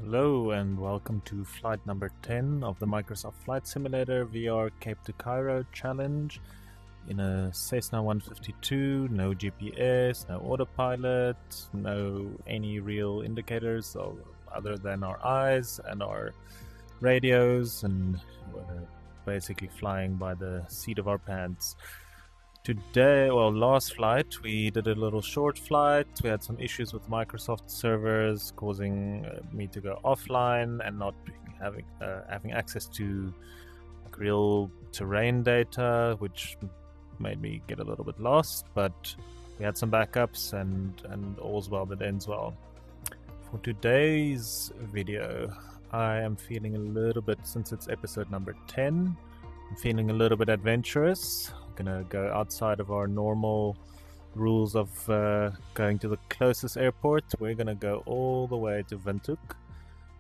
Hello and welcome to flight number 10 of the Microsoft Flight Simulator VR Cape to Cairo challenge in a Cessna 152, no GPS, no autopilot, no any real indicators other than our eyes and our radios, and we're basically flying by the seat of our pants. Today, last flight, we did a little short flight. We had some issues with Microsoft servers causing me to go offline and not having access to real terrain data, which made me get a little bit lost. But we had some backups, and all's well that ends well. For today's video, I am feeling a little bit, since it's episode number 10, I'm feeling a little bit adventurous. Gonna go outside of our normal rules of going to the closest airport. We're gonna go all the way to Windhoek.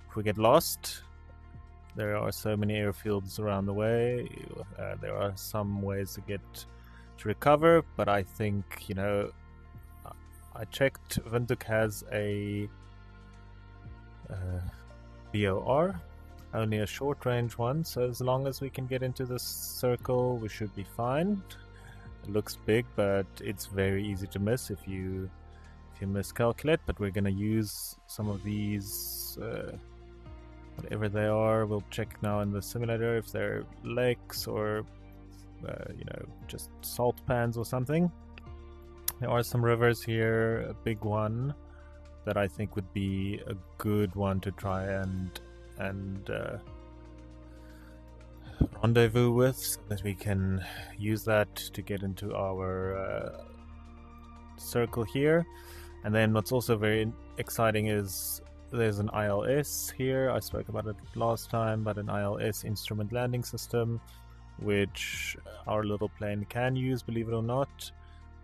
If we get lost, there are so many airfields around the way. There are some ways to get to recover, but I think, I checked. Windhoek has a BOR, only a short range one, so as long as we can get into this circle, we should be fine. It looks big, but it's very easy to miss if you miscalculate. But we're gonna use some of these, whatever they are. We'll check now in the simulator if they're lakes or just salt pans or something. There are some rivers here. A big one that I think would be a good one to try and rendezvous with, so that we can use that to get into our circle here. And then what's also very exciting is there's an ILS here. I spoke about it last time, but an ILS, instrument landing system, which our little plane can use, believe it or not.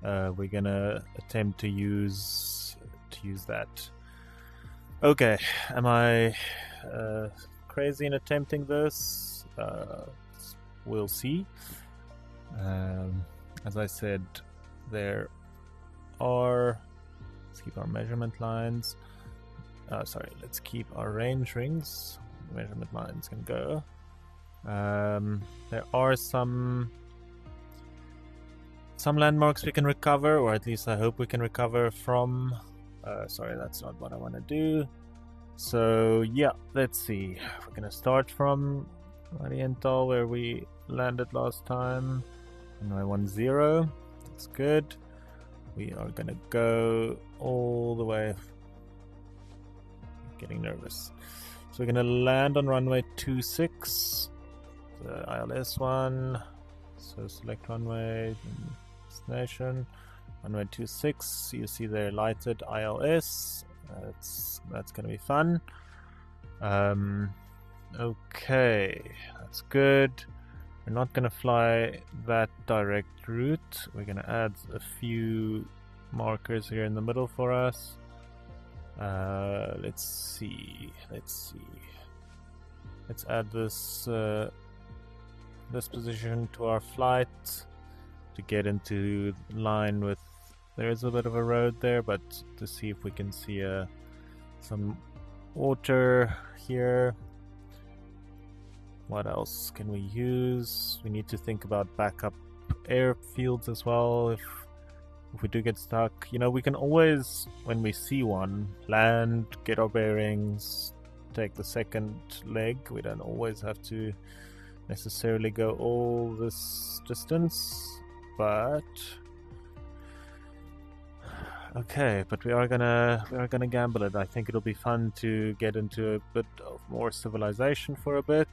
We're gonna attempt to use that. Okay, am I crazy in attempting this? We'll see. As I said, there are, let's keep our measurement lines. Let's keep our range rings. Measurement lines can go. There are some landmarks we can recover, or at least I hope we can recover from. Sorry, that's not what I want to do. So yeah, let's see. We're gonna start from Oriental, where we landed last time. Runway 10. That's good. We are gonna go all the way. Getting nervous. So we're gonna land on runway 26, the ILS one. So select runway, destination. Runway 26. You see there lighted ILS. That's gonna be fun. Okay, that's good. We're not gonna fly that direct route. We're gonna add a few markers here in the middle for us. Let's see. Let's add this position to our flight to get into line with. There is a bit of a road there, but to see if we can see some water here. What else can we use? We need to think about backup airfields as well. If we do get stuck, we can always, when we see one, land, get our bearings, take the second leg. We don't always have to necessarily go all this distance, but okay, but we are gonna gamble it. I think it'll be fun to get into a bit of more civilization for a bit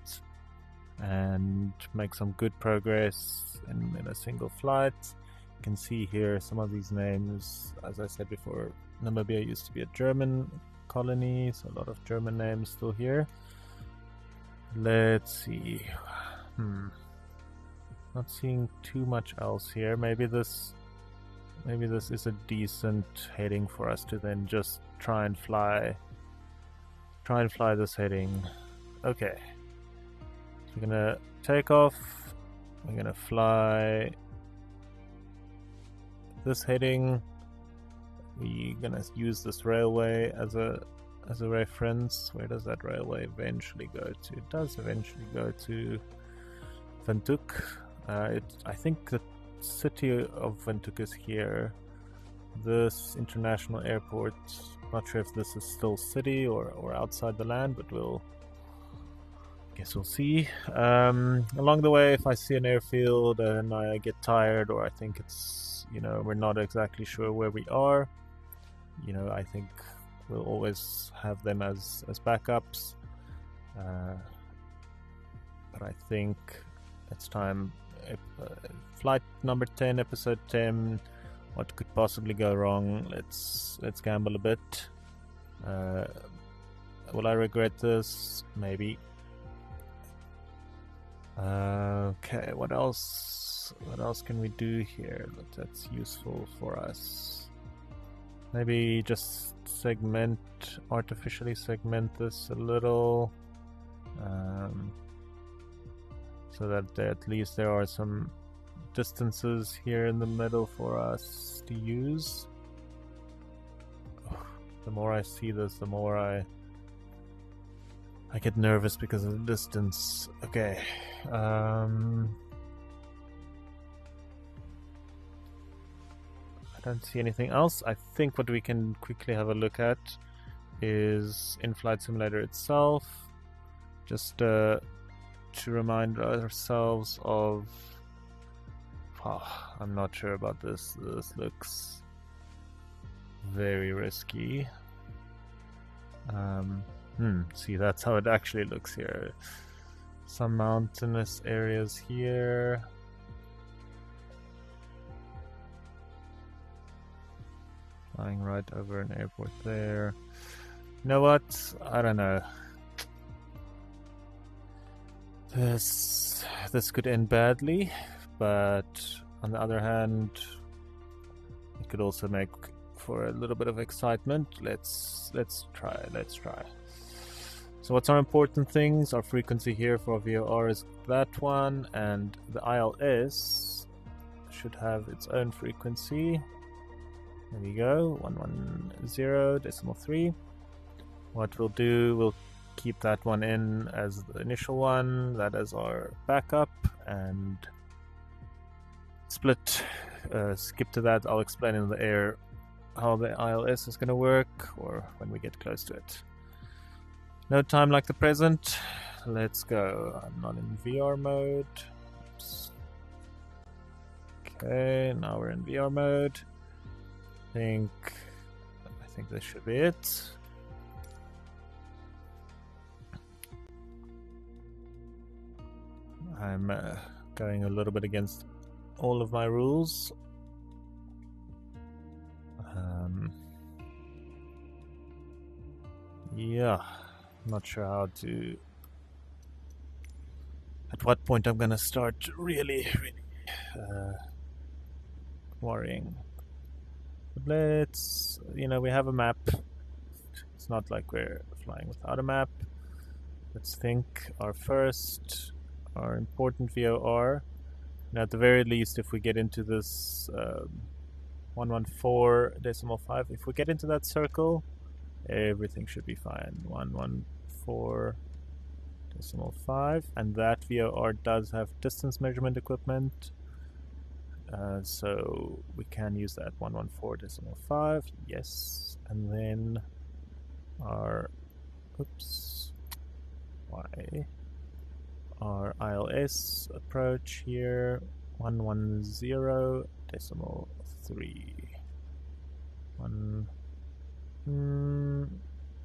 and make some good progress in a single flight. You can see here some of these names. As I said before, Namibia used to be a German colony, so a lot of German names still here. Let's see. Not seeing too much else here. Maybe this is a decent heading for us to then just try and fly this heading. Okay. So we're gonna take off. We're gonna fly this heading. We're gonna use this railway as a as a reference. Where does that railway eventually go to? It does eventually go to Windhoek. I think the city of Windhoek is here. This international airport, not sure if this is still city or outside the land, but guess we'll see. Along the way, if I see an airfield and I get tired, or I think it's, we're not exactly sure where we are, I think we'll always have them as backups. But I think it's time. Flight number 10, episode 10. What could possibly go wrong? Let's gamble a bit. Will I regret this? Maybe. Okay, what else? What else can we do here that's useful for us? Maybe just artificially segment this a little, so that at least there are some distances here in the middle for us to use. The more I see this, the more I get nervous because of the distance. Okay. I don't see anything else. I think what we can quickly have a look at is in-flight simulator itself, just to remind ourselves of. I'm not sure about this. This looks very risky. See, that's how it actually looks here. Some mountainous areas here. Flying right over an airport there. You know what? I don't know. This could end badly, but on the other hand, it could also make for a little bit of excitement. Let's try. So what's our important things? Our frequency here for VOR is that one, and the ILS should have its own frequency. There we go, 110.3. What we'll do, we'll keep that one in as the initial one, that is our backup, and skip to that. I'll explain in the air how the ILS is going to work, or when we get close to it. No time like the present. Let's go. I'm not in VR mode. Oops. Okay, now we're in VR mode. I think this should be it. I'm going a little bit against all of my rules. Yeah, I'm not sure how to. At what point I'm gonna start really worrying. But let's, we have a map. It's not like we're flying without a map. Let's think our important VOR. Now, at the very least, if we get into this 114.5, if we get into that circle, everything should be fine. 114.5, and that VOR does have distance measurement equipment. So we can use that 114.5, yes, and then our ILS approach here, 110.3.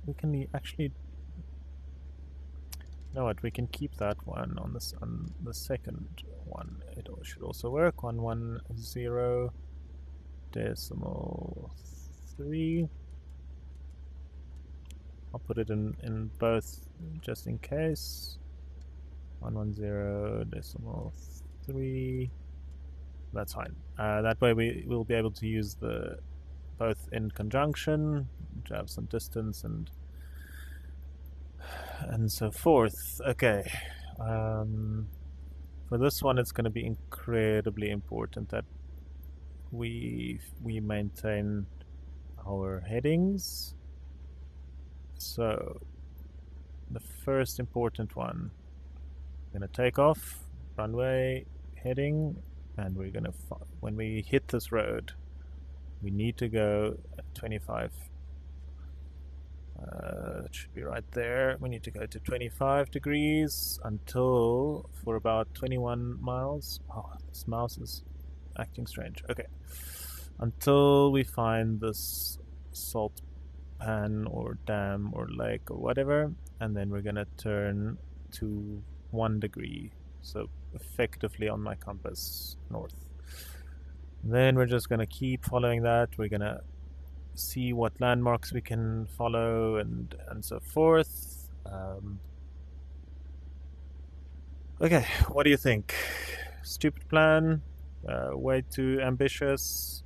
We can actually. You know what? We can keep that one on the second one. It should also work. 110.3. I'll put it in both just in case. 110.3. That's fine. That way we will be able to use the both in conjunction to have some distance and so forth. Okay. For this one, it's going to be incredibly important that we maintain our headings. So the first important one, we're gonna take off, runway heading, and we're gonna when we hit this road, we need to go at 25. It should be right there. We need to go to 25 degrees until for about 21 miles. Oh, this mouse is acting strange. Okay, until we find this salt pan or dam or lake or whatever, and then we're gonna turn to 1 degree, so effectively on my compass north. Then we're just gonna keep following that. We're gonna see what landmarks we can follow and so forth. Okay, what do you think? Stupid plan? Way too ambitious?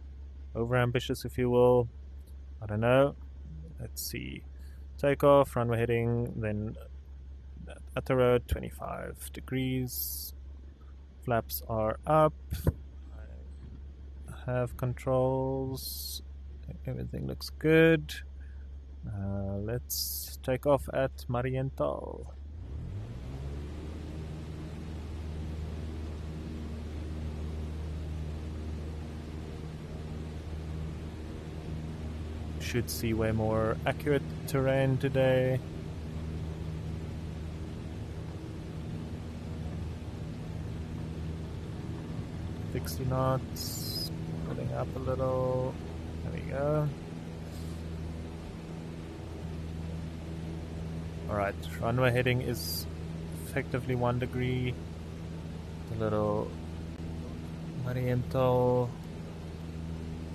Over ambitious, if you will? I don't know. Let's see. Takeoff, runway heading, then at the road, 25 degrees. Flaps are up. I have controls. Everything looks good. Let's take off at Marienthal. Should see way more accurate terrain today. $60 knots, pulling up a little. There we go. Alright, runway heading is effectively 1 degree. The little Marienthal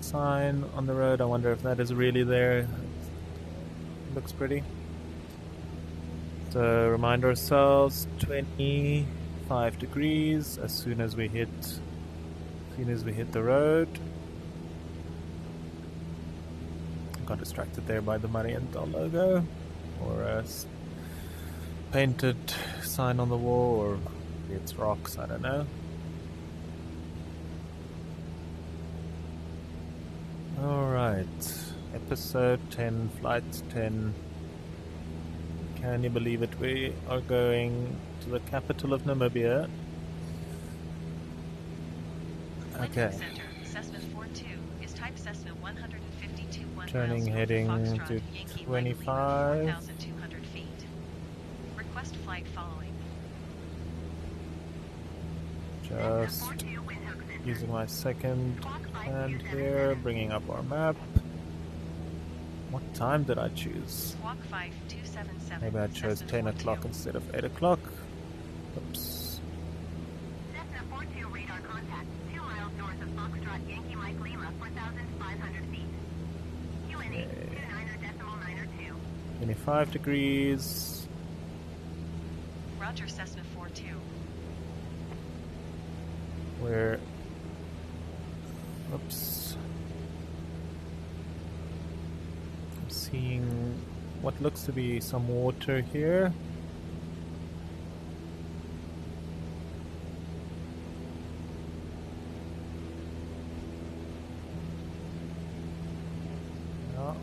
sign on the road, I wonder if that is really there. Looks pretty. So remind ourselves, 25 degrees as soon as we hit the road. Got distracted there by the Marienthal logo or a painted sign on the wall, or maybe it's rocks, I don't know. Alright, episode 10, flight 10. Can you believe it? We are going to the capital of Namibia. Okay. Cessna 42 is type Cessna 152 turning heading to 25. Feet. Request flight following. Just using my second hand here, bringing up our map. What time did I choose? Maybe I chose 10 o'clock instead of 8 o'clock. Oops. Cessna 42 radar contact 2 miles north of Foxtrot Yankee Mike Lima, 4,500 feet. QNH 29.902. 25 degrees. Roger, Cessna 42. We're... Oops. I'm seeing what looks to be some water here. Oh.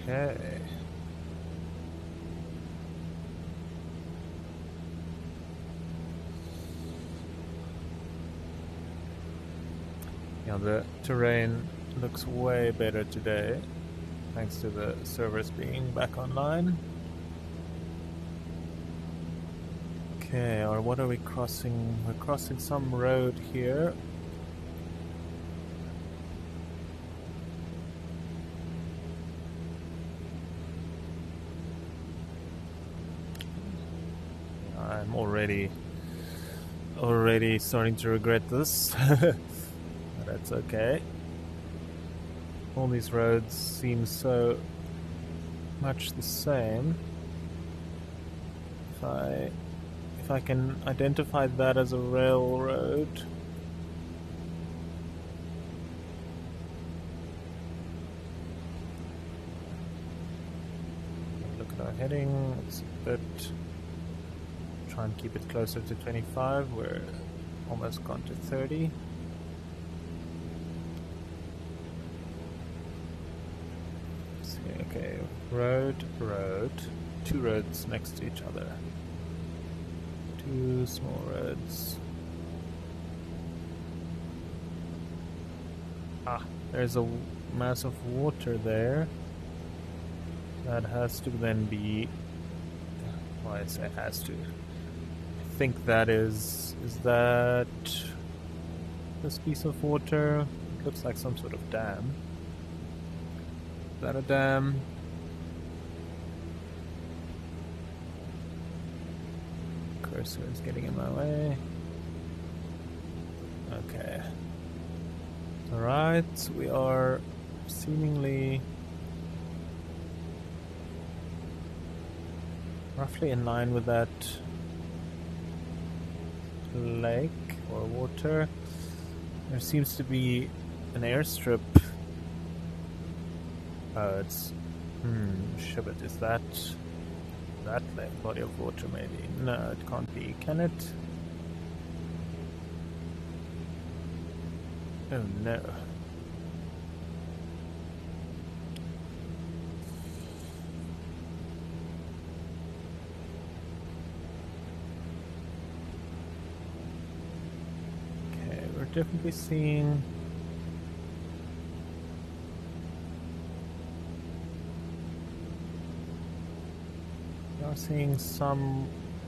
Okay. Yeah, the terrain looks way better today, thanks to the servers being back online. Okay, or what are we crossing? We're crossing some road here. I'm already starting to regret this. That's okay. All these roads seem so much the same. If I can identify that as a railroad. Look at our heading. It's a bit. Try and keep it closer to 25. We're almost gone to 30. Okay, road, road. Two roads next to each other. Two small roads. Ah, there's a mass of water there. That has to then be... Well, I say has to. I think that is that this piece of water? It looks like some sort of dam. Is that a dam? Cursor is getting in my way. Okay. Alright, we are seemingly roughly in line with that lake or water. There seems to be an airstrip. Oh, it's... Shibbit, is that lake body of water maybe? No, it can't be, can it? Oh no. Okay, we're definitely seeing... We are seeing some...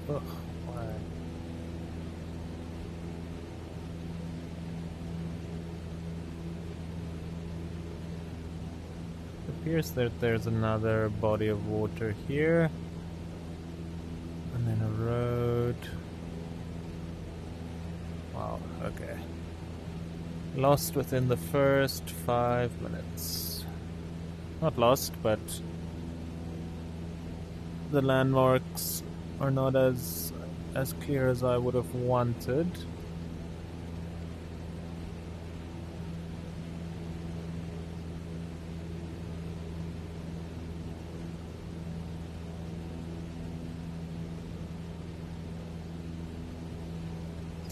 Ugh, why? It appears that there's another body of water here. And then a road. Wow, okay. Lost within the first 5 minutes. Not lost, but the landmarks are not as clear as I would have wanted.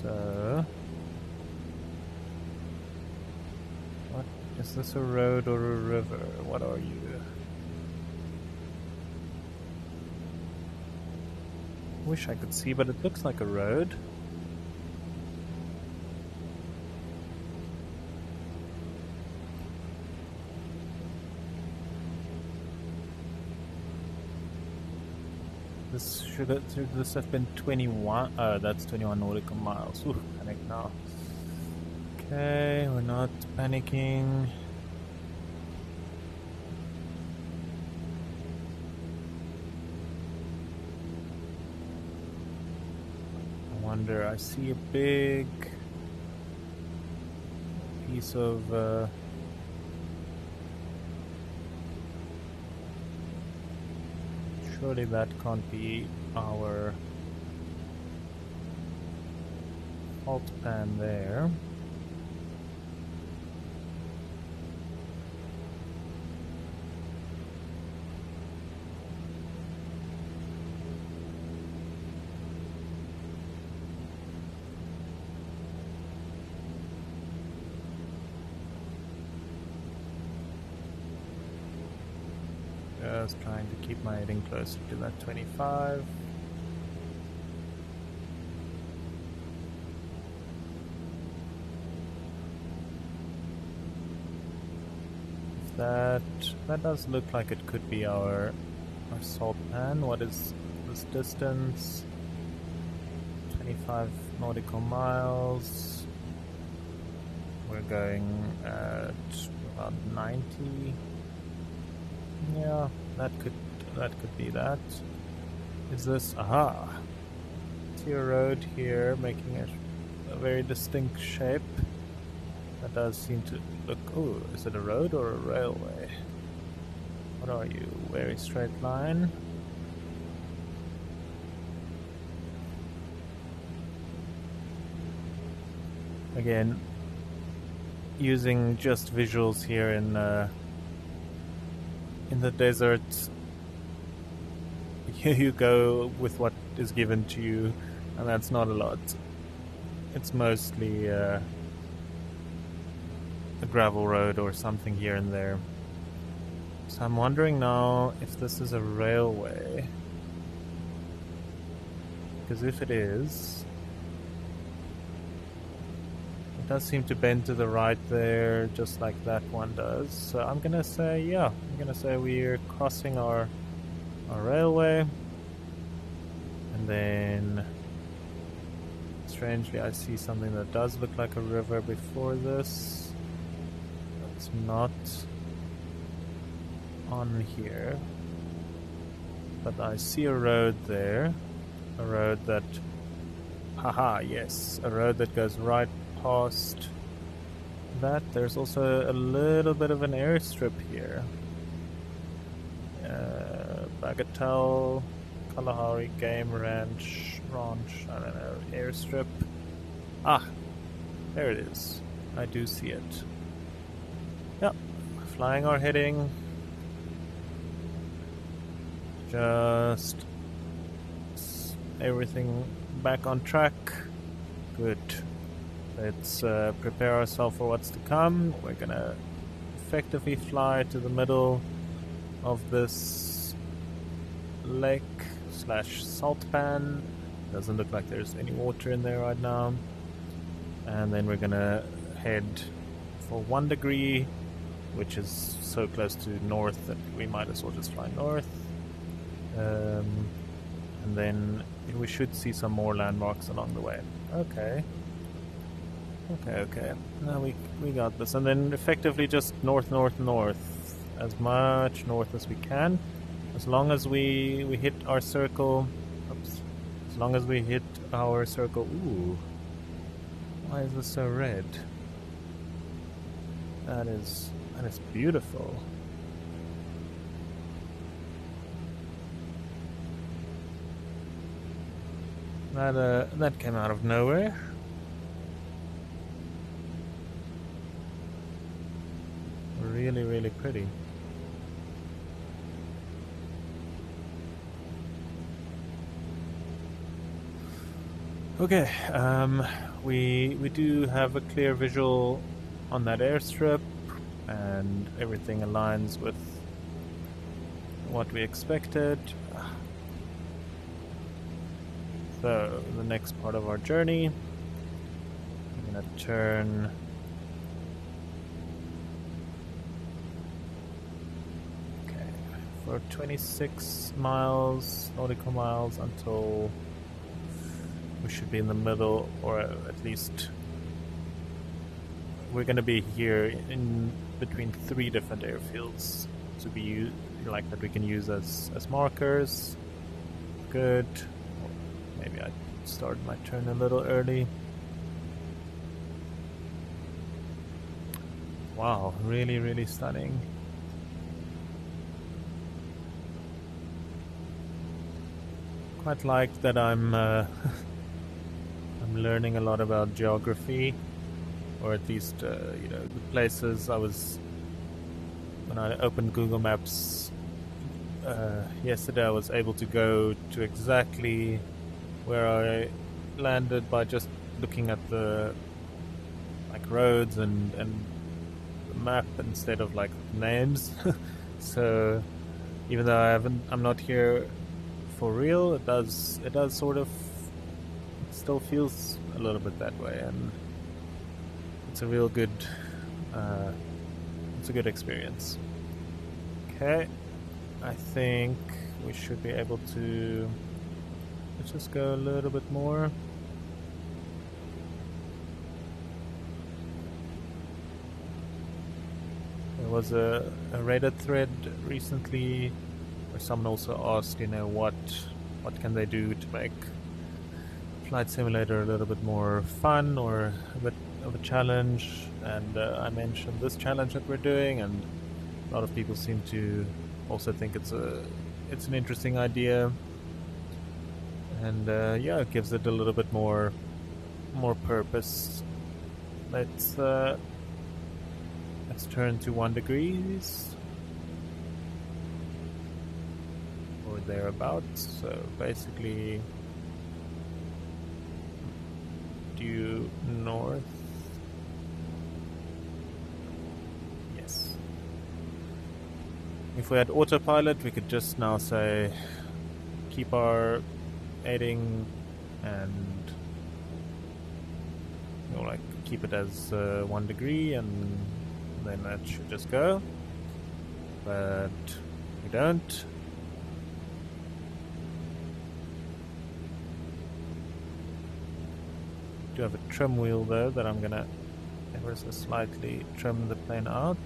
So, what is this, a road or a river? What are you? Wish I could see, but it looks like a road. Should this have been 21? Oh, that's 21 nautical miles. Ooh, panic now. Okay, we're not panicking. I wonder, I see a big piece of surely that can't be our fault pan there. Just trying to keep my heading closer to that 25. That does look like it could be our salt pan. What is this distance? 25 nautical miles. We're going at about 90. Yeah, that could be that. Is this? Aha! See a road here, making it a very distinct shape. That does seem to look... Oh, is it a road or a railway? What are you? Very straight line. Again, using just visuals here in the desert. Here you go with what is given to you, and that's not a lot. It's mostly a gravel road or something here and there. So I'm wondering now if this is a railway. Because if it is, it does seem to bend to the right there, just like that one does. So I'm gonna say, yeah, I'm gonna say we're crossing our railway. And then, strangely, I see something that does look like a river before this. It's not on here. But I see a road there. A road that... Haha, yes. A road that goes right past that. There's also a little bit of an airstrip here. Bagatelle, Kalahari Game Ranch, I don't know, airstrip. Ah, there it is. I do see it. Yep, flying or heading. Just everything back on track. Good. Let's prepare ourselves for what's to come. We're gonna effectively fly to the middle of this lake / salt pan. Doesn't look like there's any water in there right now. And then we're gonna head for 1 degree, which is so close to north that we might as well just fly north. And then we should see some more landmarks along the way. Okay. Now we got this. And then effectively just north. As much north as we can. As long as we hit our circle. Oops. As long as we hit our circle. Ooh. Why is this so red? That is beautiful. That came out of nowhere. Really, really pretty. Okay, we do have a clear visual on that airstrip, and everything aligns with what we expected. So, the next part of our journey, I'm gonna turn for 26 miles, nautical miles, until we should be in the middle, or at least we're going to be here in between 3 different airfields to be like that we can use as markers. Good. Maybe I started my turn a little early. Wow, really, really stunning. Quite like that I'm I'm learning a lot about geography, or at least you know, the places I was, when I opened Google Maps yesterday, I was able to go to exactly where I landed by just looking at the roads and the map instead of like names. So even though I'm not here for real, it does sort of, it still feels a little bit that way, and it's a real good it's a good experience. Okay, I think we should be able to, let's just go a little bit more. There was a Reddit thread recently where someone also asked, you know, what can they do to make Flight Simulator a little bit more fun or a bit of a challenge, and I mentioned this challenge that we're doing, and a lot of people seem to also think it's an interesting idea, and yeah, it gives it a little bit more purpose. Let's turn to 1 degrees or thereabouts. So basically due north. Yes. If we had autopilot, we could just now say keep our heading and like keep it as 1 degree, and then that should just go. But we don't. Do have a trim wheel though that I'm gonna ever so slightly trim the plane out.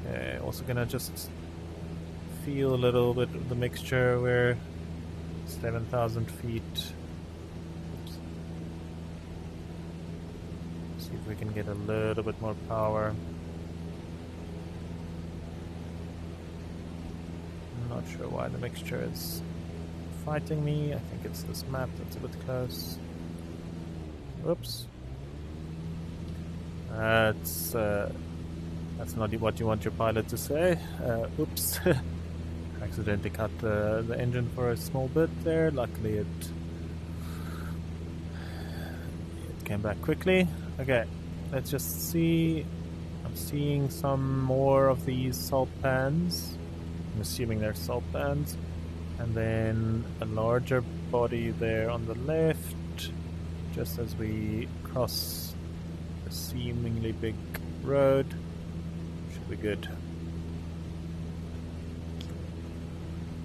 Okay, also gonna just feel a little bit of the mixture. We're 7,000 feet. Oops. See if we can get a little bit more power. I'm not sure why the mixture is fighting me. I think it's this map that's a bit close. Whoops. That's not what you want your pilot to say. Oops. Accidentally cut the engine for a small bit there. Luckily it came back quickly. Okay, let's just see. I'm seeing some more of these salt pans. I'm assuming they're salt pans. And then a larger body there on the left, just as we cross a seemingly big road. Should be good.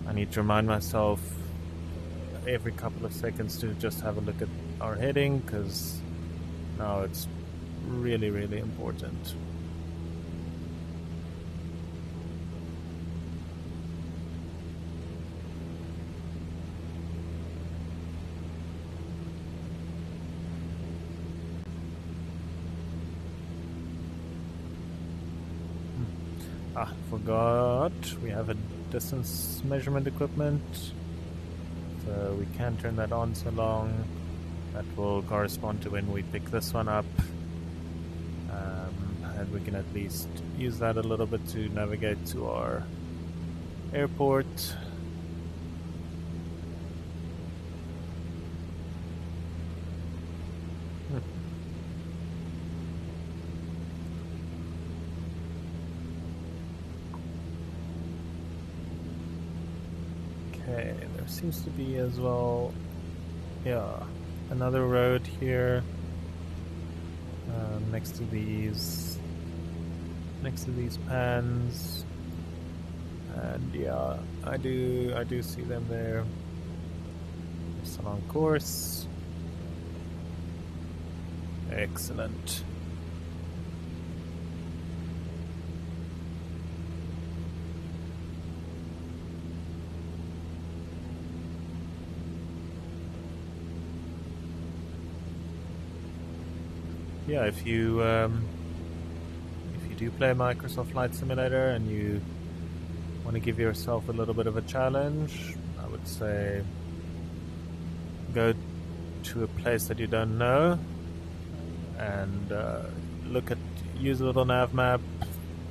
I need to remind myself every couple of seconds to just have a look at our heading, because now it's really, really important. Forgot we have a distance measurement equipment, so we can turn that on so long. That will correspond to when we pick this one up, and we can at least use that a little bit to navigate to our airport. Okay, there seems to be as well, yeah, another road here next to these pans, and yeah, I do see them there. Still on course. Excellent. Yeah, if you do play Microsoft Flight Simulator and you want to give yourself a little bit of a challenge, I would say go to a place that you don't know and use a little nav map.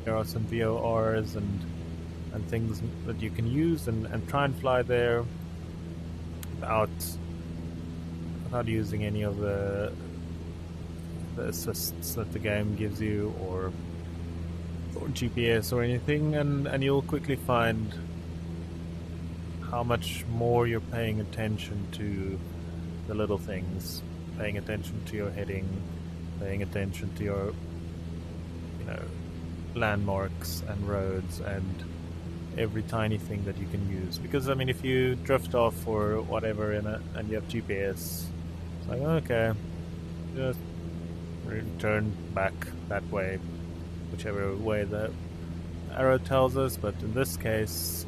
There are some VORs and things that you can use, and try and fly there without using any of the assists that the game gives you, or GPS or anything, and you'll quickly find how much more you're paying attention to the little things, paying attention to your heading, paying attention to your landmarks and roads and every tiny thing that you can use. Because I mean, if you drift off or whatever and you have GPS, it's like, okay, just return back that way, whichever way the arrow tells us. But in this case,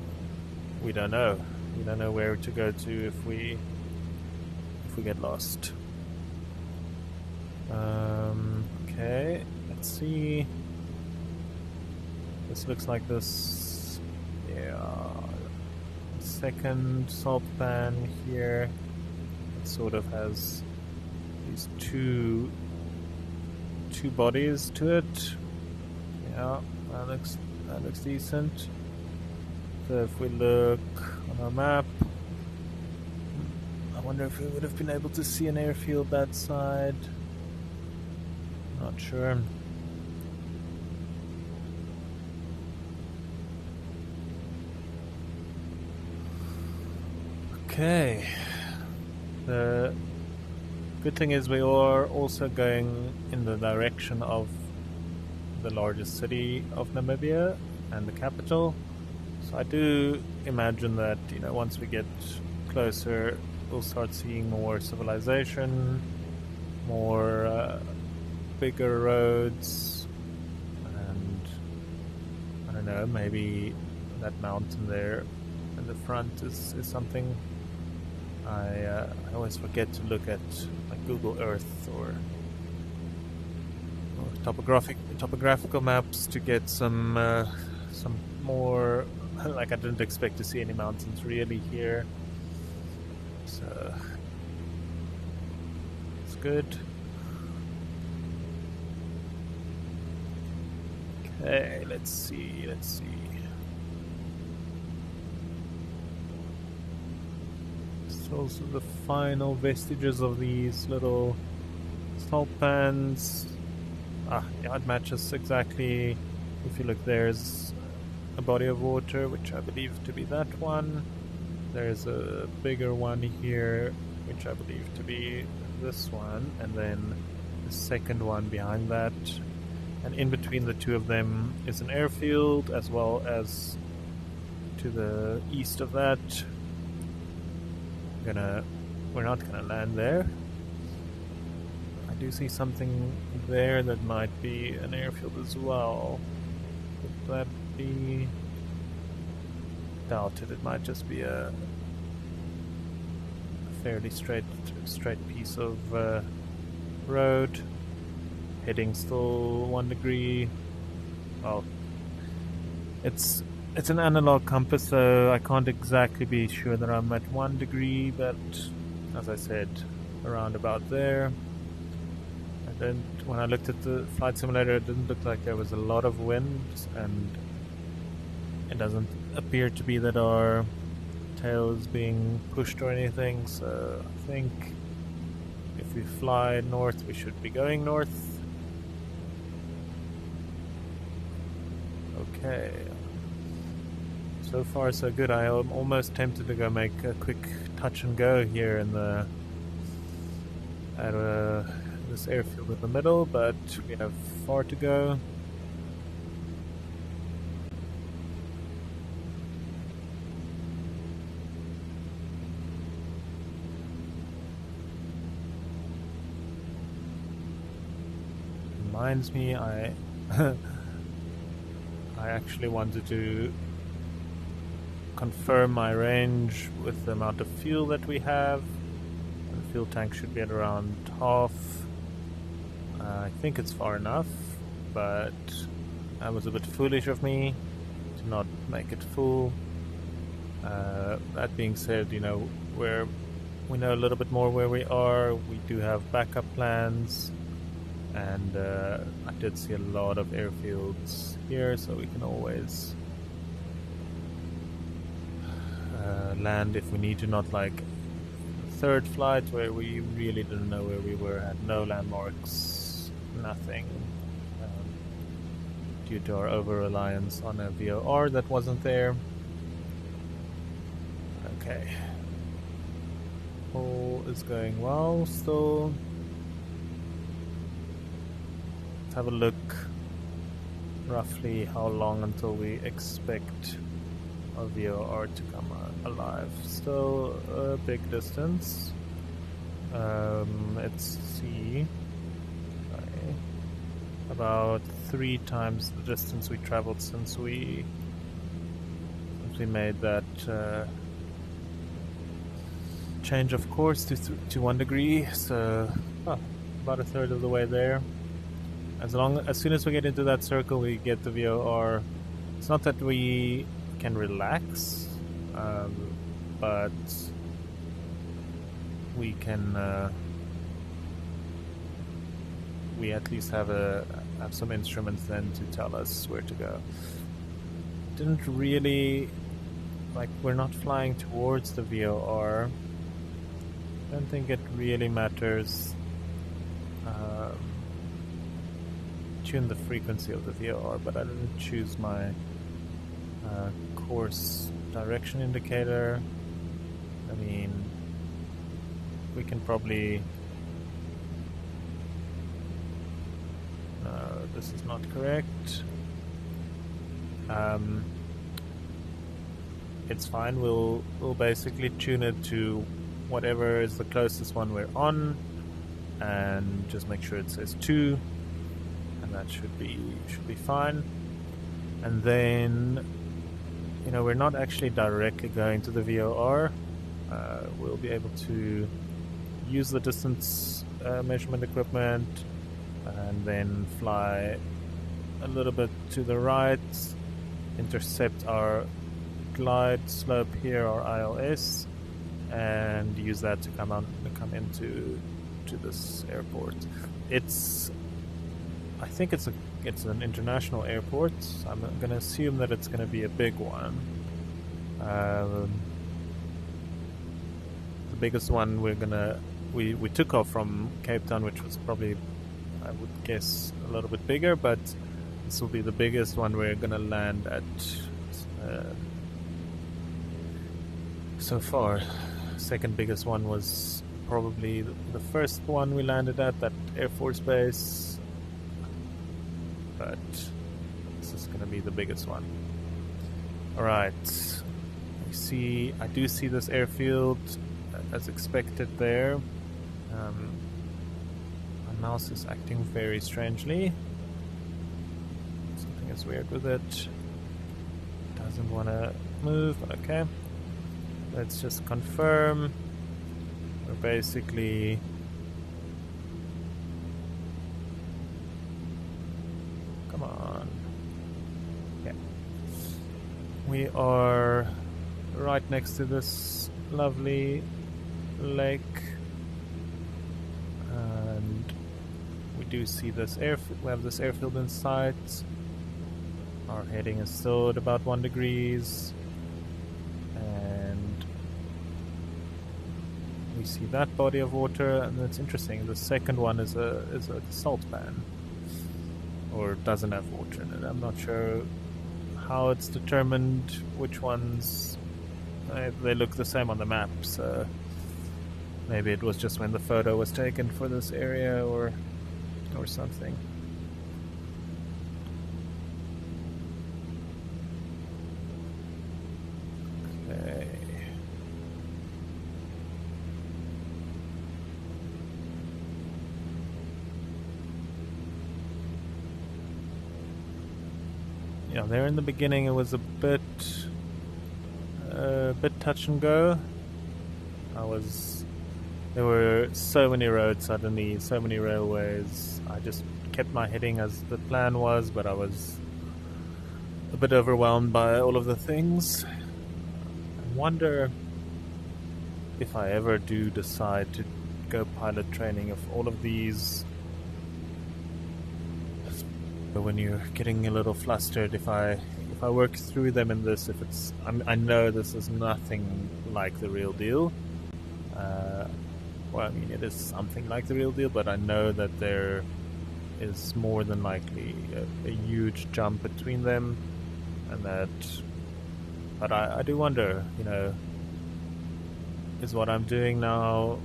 we don't know. We don't know where to go to if we get lost. Okay, let's see. This looks like this. Yeah, second salt pan here. It sort of has these two bodies to it. Yeah, that looks decent. So if we look on our map, I wonder if we would have been able to see an airfield that side. Not sure. Okay. The good thing is we are also going in the direction of the largest city of Namibia and the capital. So I do imagine that, you know, once we get closer, we'll start seeing more civilization, more bigger roads, and I don't know, maybe that mountain there in the front is something. I always forget to look at like Google Earth or topographical maps to get some more. Like, I didn't expect to see any mountains really here, so it's good. Okay, let's see. So also the final vestiges of these little salt pans. Yeah, it matches exactly. If you look, there's a body of water, which I believe to be that one. There's a bigger one here, which I believe to be this one, and then the second one behind that. And in between the two of them is an airfield, as well as to the east of that. We're not gonna land there. I do see something there that might be an airfield as well. Could that be? Doubted. It might just be a fairly straight piece of road. Heading still 1 degree. Well, it's an analog compass, so I can't exactly be sure that I'm at 1 degree, but as I said, around about there. When I looked at the flight simulator, it didn't look like there was a lot of wind, and it doesn't appear to be that our tail is being pushed or anything, so I think if we fly north, we should be going north. Okay. So far so good. I am almost tempted to go make a quick touch and go here in this airfield in the middle, but we have far to go. Reminds me, I actually wanted to confirm my range with the amount of fuel that we have. The fuel tank should be at around half. I think it's far enough, but that was a bit foolish of me to not make it full. That being said, you know, we know a little bit more where we are. We do have backup plans, and I did see a lot of airfields here, so we can always land if we need to. Not like the third flight where we really didn't know where we were, had no landmarks, nothing, due to our over-reliance on a VOR that wasn't there. Okay. All is going well still. Let's have a look roughly how long until we expect our VOR to come alive. Still a big distance. Let's see. Okay. About 3 times the distance we traveled since we made that change of course to 1 degree. So about a third of the way there. As soon as we get into that circle, we get the VOR. It's not that we can relax, but we can. We at least have some instruments then to tell us where to go. Didn't really, like, we're not flying towards the VOR. Don't think it really matters. Tune the frequency of the VOR, but I didn't choose my course direction indicator. I mean, we can probably... No, this is not correct. It's fine. We'll basically tune it to whatever is the closest one we're on, and just make sure it says 2, and that should be fine. And then, you know, we're not actually directly going to the VOR. We'll be able to use the distance measurement equipment and then fly a little bit to the right, intercept our glide slope here, or ILS, and use that to come into this airport. I think it's an international airport. So I'm going to assume that it's going to be a big one. The biggest one we took off from Cape Town, which was probably, I would guess, a little bit bigger, but this will be the biggest one we're going to land at so far. Second biggest one was probably the first one we landed at, that Air Force Base, but this is going to be the biggest one. Alright, I do see this airfield as expected there. My mouse is acting very strangely. Something is weird with it. Doesn't want to move, but okay. Let's just confirm. We're basically... Come on. Yeah. We are right next to this lovely lake. And we do see this airfield. We have this airfield in sight. Our heading is still at about 1 degrees. And we see that body of water, and it's interesting. The second one is a salt pan, or doesn't have water in it. I'm not sure how it's determined which ones. They look the same on the map, so maybe it was just when the photo was taken for this area, or something. Okay. Yeah, there in the beginning it was a bit touch and go. There were so many roads suddenly, so many railways. I just kept my heading as the plan was, but I was a bit overwhelmed by all of the things. I wonder if I ever do decide to go pilot training, if all of these, when you're getting a little flustered, if I work through them in this, I know this is nothing like the real deal. Well, I mean, it is something like the real deal, but I know that there is more than likely a huge jump between them, and that. But I do wonder, you know, is what I'm doing now,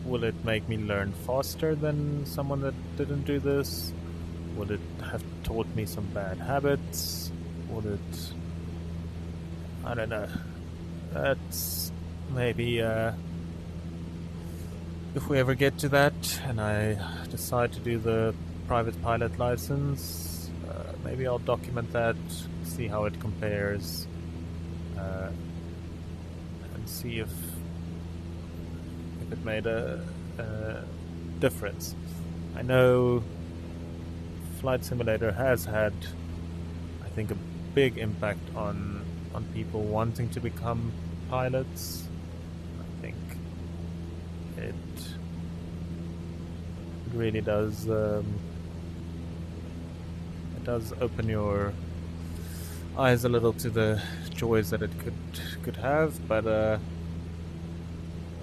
will it make me learn faster than someone that didn't do this? Will it have taught me some bad habits? Will it... I don't know. That's maybe... if we ever get to that and I decide to do the private pilot license, maybe I'll document that, see how it compares, and see if it made a difference. I know Flight Simulator has had, I think, a big impact on people wanting to become pilots. I think it really does. It does open your eyes a little to the joys that it could have. But I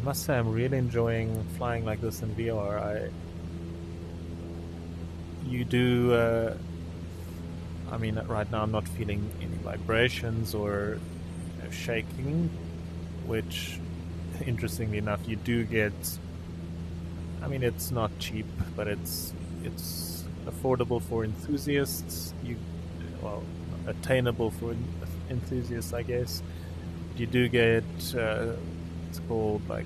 must say, I'm really enjoying flying like this in VR. You do. I mean, right now I'm not feeling any vibrations or shaking, which interestingly enough, you do get, I mean, it's not cheap, but it's affordable for enthusiasts. Well, attainable for enthusiasts, I guess. You do get it's called like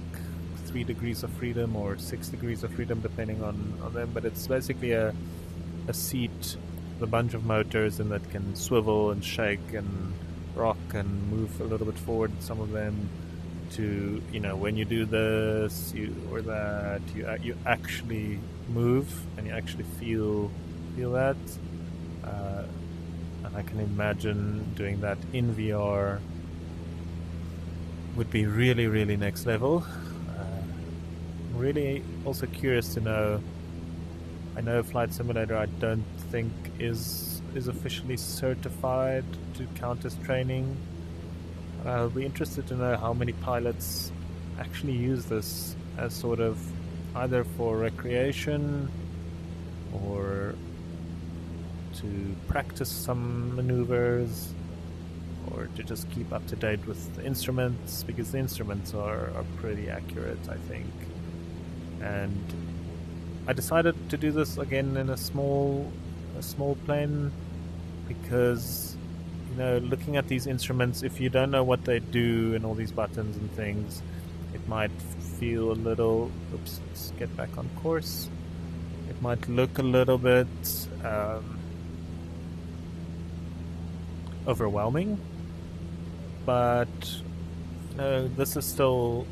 3 degrees of freedom or 6 degrees of freedom, depending on them. But it's basically a seat with a bunch of motors, and that can swivel and shake and rock and move a little bit forward. Some of them to, when you do this or that, you actually move and you actually feel that. And I can imagine doing that in VR would be really, really next level. I'm really also curious to know. I know Flight Simulator, I don't think is officially certified to count as training. I'll be interested to know how many pilots actually use this as sort of either for recreation or to practice some maneuvers, or to just keep up to date with the instruments, because the instruments are pretty accurate, I think. And I decided to do this again in a small plane because, looking at these instruments, if you don't know what they do and all these buttons and things, it might feel a little, let's get back on course. It might look a little bit overwhelming, but this is still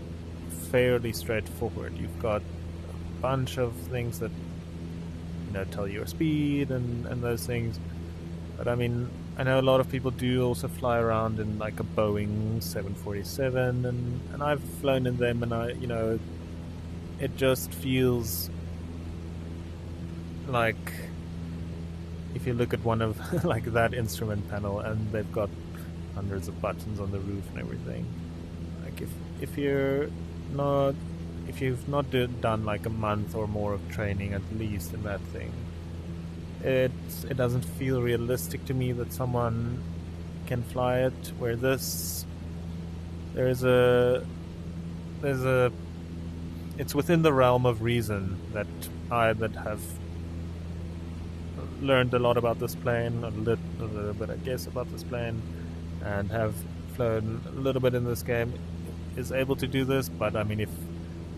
fairly straightforward. You've got a bunch of things that tell your speed and those things. But I mean, I know a lot of people do also fly around in like a Boeing 747, and I've flown in them, and it just feels like, if you look at one of like that instrument panel, and they've got hundreds of buttons on the roof and everything. Like if you've not done like a month or more of training at least in that thing, it doesn't feel realistic to me that someone can fly it. Where this, it's within the realm of reason that have learned a lot about this plane, a little bit I guess about this plane, and have flown a little bit in this game, is able to do this. But I mean,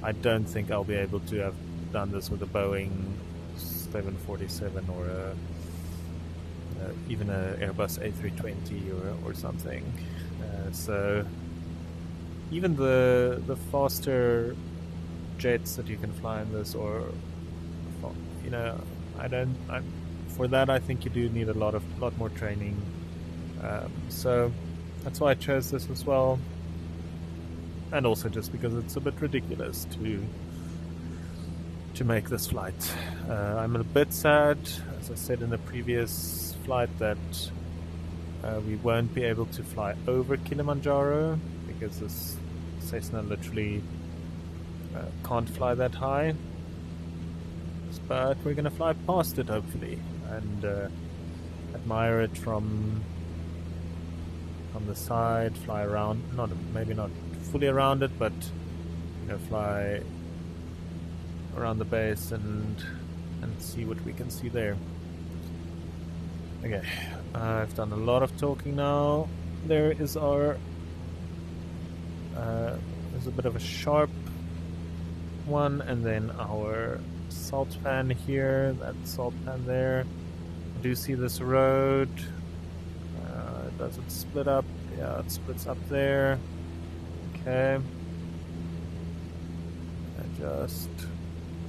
I don't think I'll be able to have done this with a Boeing 747 or even an Airbus A320 or something. So even the faster jets that you can fly in this, or for that I think you do need a lot more training. So that's why I chose this as well, and also just because it's a bit ridiculous to make this flight. I'm a bit sad, as I said in the previous flight, that we won't be able to fly over Kilimanjaro, because this Cessna literally can't fly that high. But we're going to fly past it, hopefully, and admire it from the side, fly around, maybe not fully around it, but fly around the base and see what we can see there. Okay, I've done a lot of talking now. There is there's a bit of a sharp one, and then our salt pan here, that salt pan there. I do see this road. Does it split up? Yeah, it splits up there. Okay. Just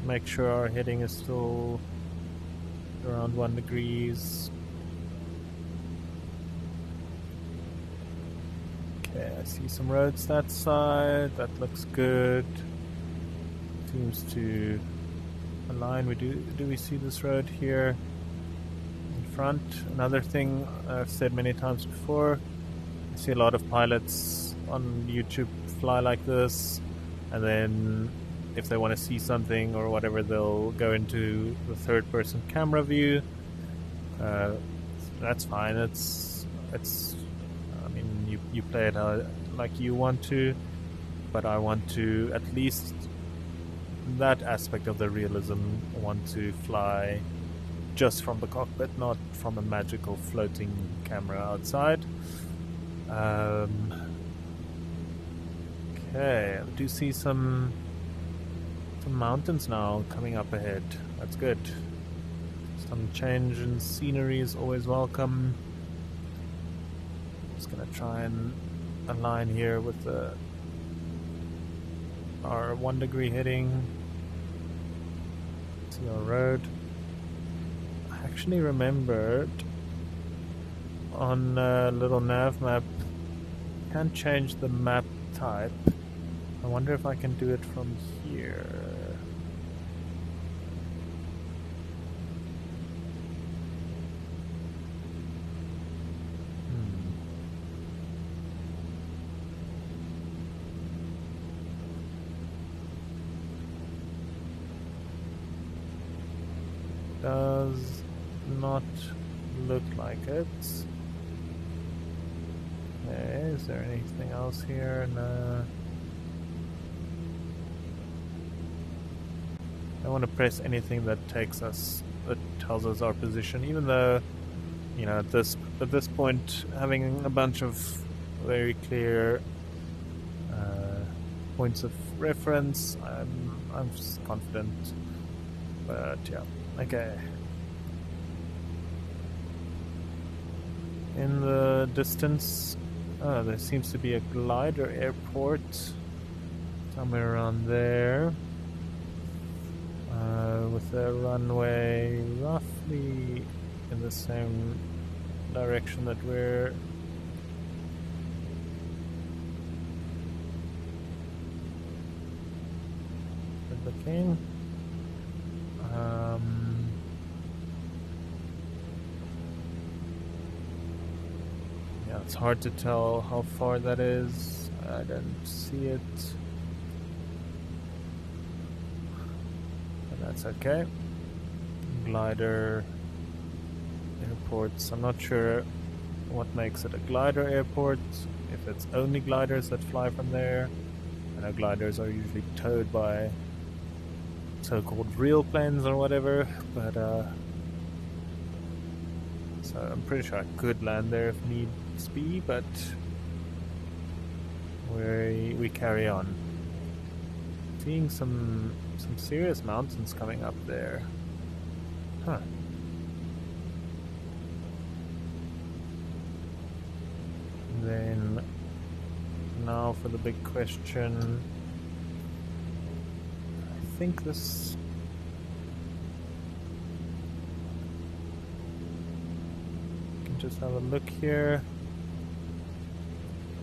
make sure our heading is still around 1 degrees. Okay, I see some roads that side. That looks good. Seems to align. Do we see this road here in front? Another thing I've said many times before, I see a lot of pilots on YouTube fly like this, and then if they want to see something or whatever, they'll go into the third-person camera view. That's fine. It's. I mean, you play it like you want to. but I want to, at least that aspect of the realism, want to fly just from the cockpit, not from a magical floating camera outside. Okay, I do see some mountains now coming up ahead. That's good. Some change in scenery is always welcome. Just gonna try and align here with our 1 degree heading. See our road. I actually remembered on a little nav map, you can change the map type. I wonder if I can do it from here. Does not look like it. Okay, is there anything else here? No. I don't want to press anything that tells us our position, even though, you know, at this point, having a bunch of very clear points of reference, I'm just confident. But yeah. Okay. In the distance, there seems to be a glider airport somewhere around there, with a runway roughly in the same direction that we're looking. Yeah, it's hard to tell how far that is. I don't see it. But that's okay. Glider airports. I'm not sure what makes it a glider airport. If it's only gliders that fly from there. I know gliders are usually towed by so-called real planes or whatever, but so I'm pretty sure I could land there if needs be, but we carry on. Seeing some serious mountains coming up there. Huh. Then now for the big question. I think this can just have a look here.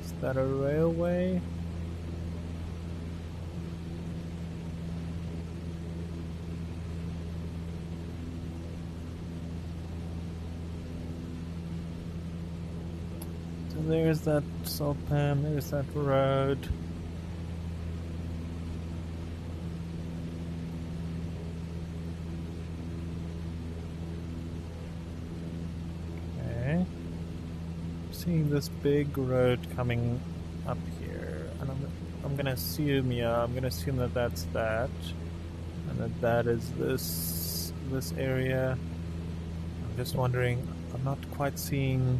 Is that a railway? So there's that salt pan, there's that road. Seeing this big road coming up here, and I'm gonna assume, that that's that, and that is this area. I'm just wondering, I'm not quite seeing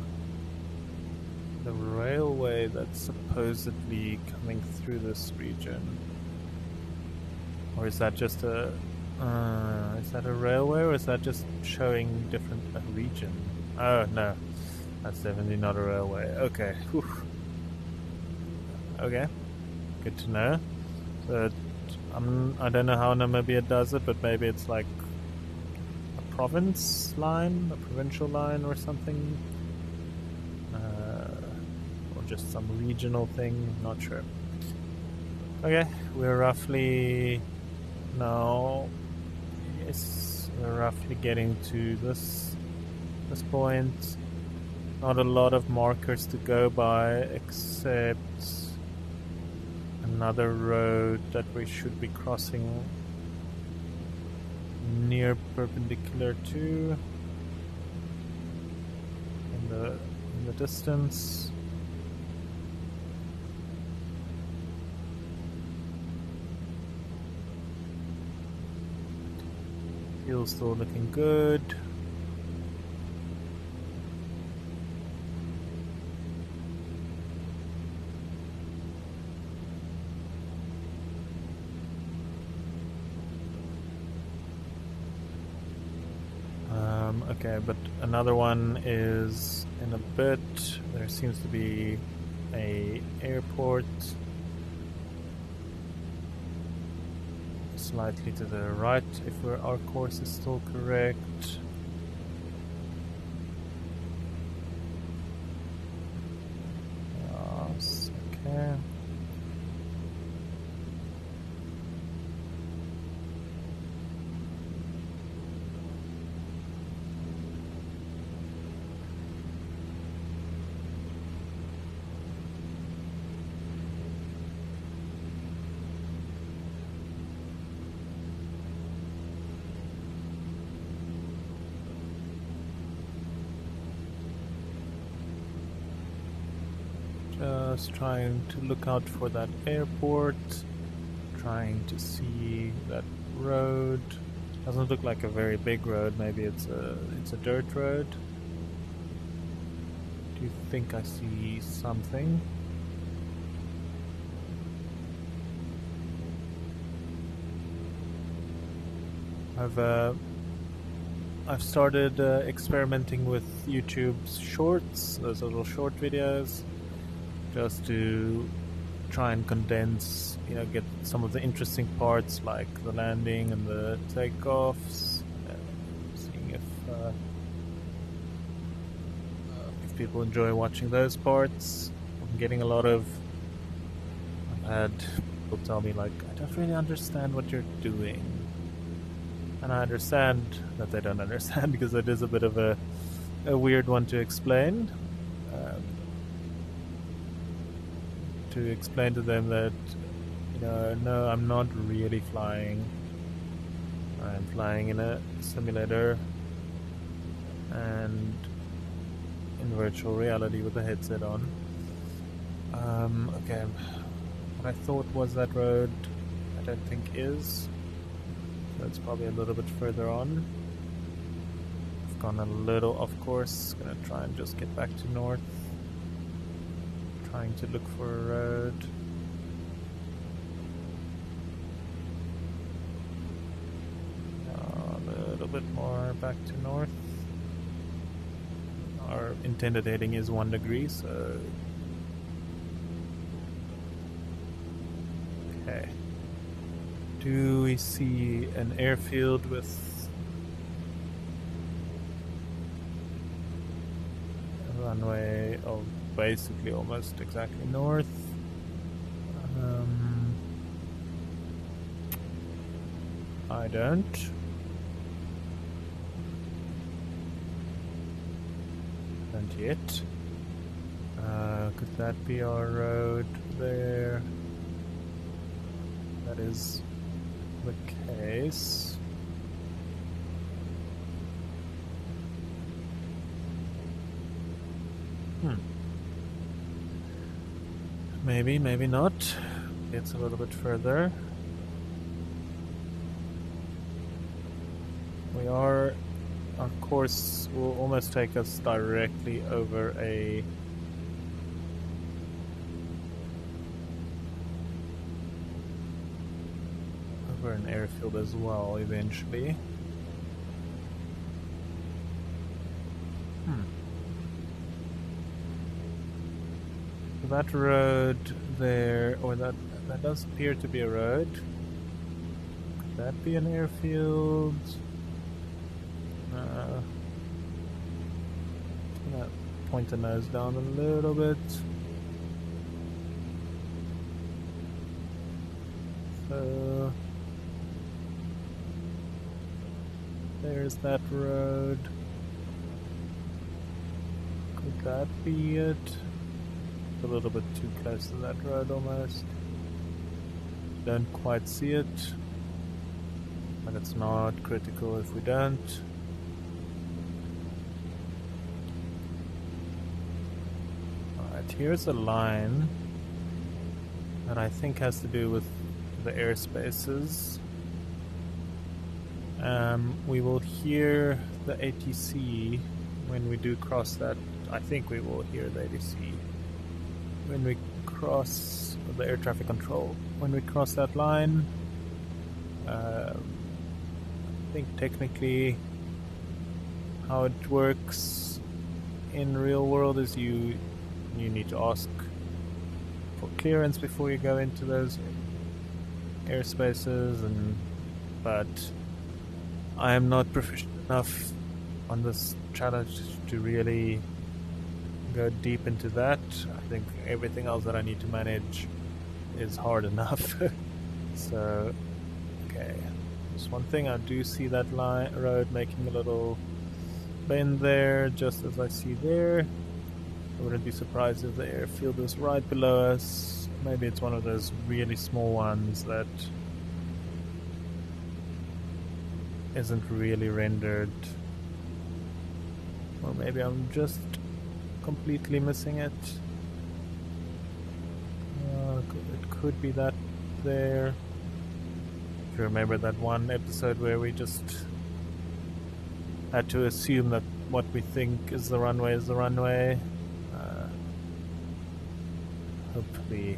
the railway that's supposedly coming through this region, or is that just is that a railway, or is that just showing a region? Oh no. That's definitely not a railway. Okay. Whew. Okay. Good to know. So I don't know how Namibia does it, but maybe it's like a provincial line or something. Or just some regional thing, not sure. Okay, we're roughly getting to this point. Not a lot of markers to go by, except another road that we should be crossing near perpendicular to in the distance. Fuel's still looking good. Okay, but another one is in a bit. There seems to be a airport slightly to the right, if our course is still correct. Yes, okay. Just trying to look out for that airport, trying to see that road. Doesn't look like a very big road. Maybe it's a dirt road. Do you think I see something? I've started experimenting with YouTube's shorts, those little short videos, just to try and condense, get some of the interesting parts like the landing and the takeoffs, seeing if people enjoy watching those parts. I'm getting a lot of, I've had people tell me like, I don't really understand what you're doing. And I understand that they don't understand because it is a bit of a weird one to explain. To explain to them that, no, I'm not really flying. I'm flying in a simulator and in virtual reality with the headset on. Okay, what I thought was that road, I don't think is. So it's probably a little bit further on. I've gone a little off course. Gonna try and just get back to north. Trying to look for a road. A little bit more back to north. Our intended heading is 1 degree, so... Okay. Do we see an airfield with a runway of basically almost exactly north? I don't. Not yet. Could that be our road there? That is the case. Maybe, maybe not. It's a little bit further. Our course will almost take us directly over an airfield as well, eventually. So that road there, or that does appear to be a road. Could that be an airfield? Gonna point the nose down a little bit. So there's that road. Could that be it? A little bit too close to that road almost. Don't quite see it, but it's not critical if we don't. Alright, here's a line that I think has to do with the airspaces. We will hear the ATC when we do cross that. I think we will hear the ATC when we cross the air traffic control. When we cross that line, I think technically how it works in real world is you need to ask for clearance before you go into those airspaces, but I am not proficient enough on this challenge to really go deep into that. I think everything else that I need to manage is hard enough. So, okay. Just one thing, I do see that road making a little bend there, just as I see there. I wouldn't be surprised if the airfield was right below us. Maybe it's one of those really small ones that isn't really rendered. Or maybe I'm just completely missing it. It could be that there. If you remember that one episode where we just had to assume that what we think is the runway is the runway. Hopefully,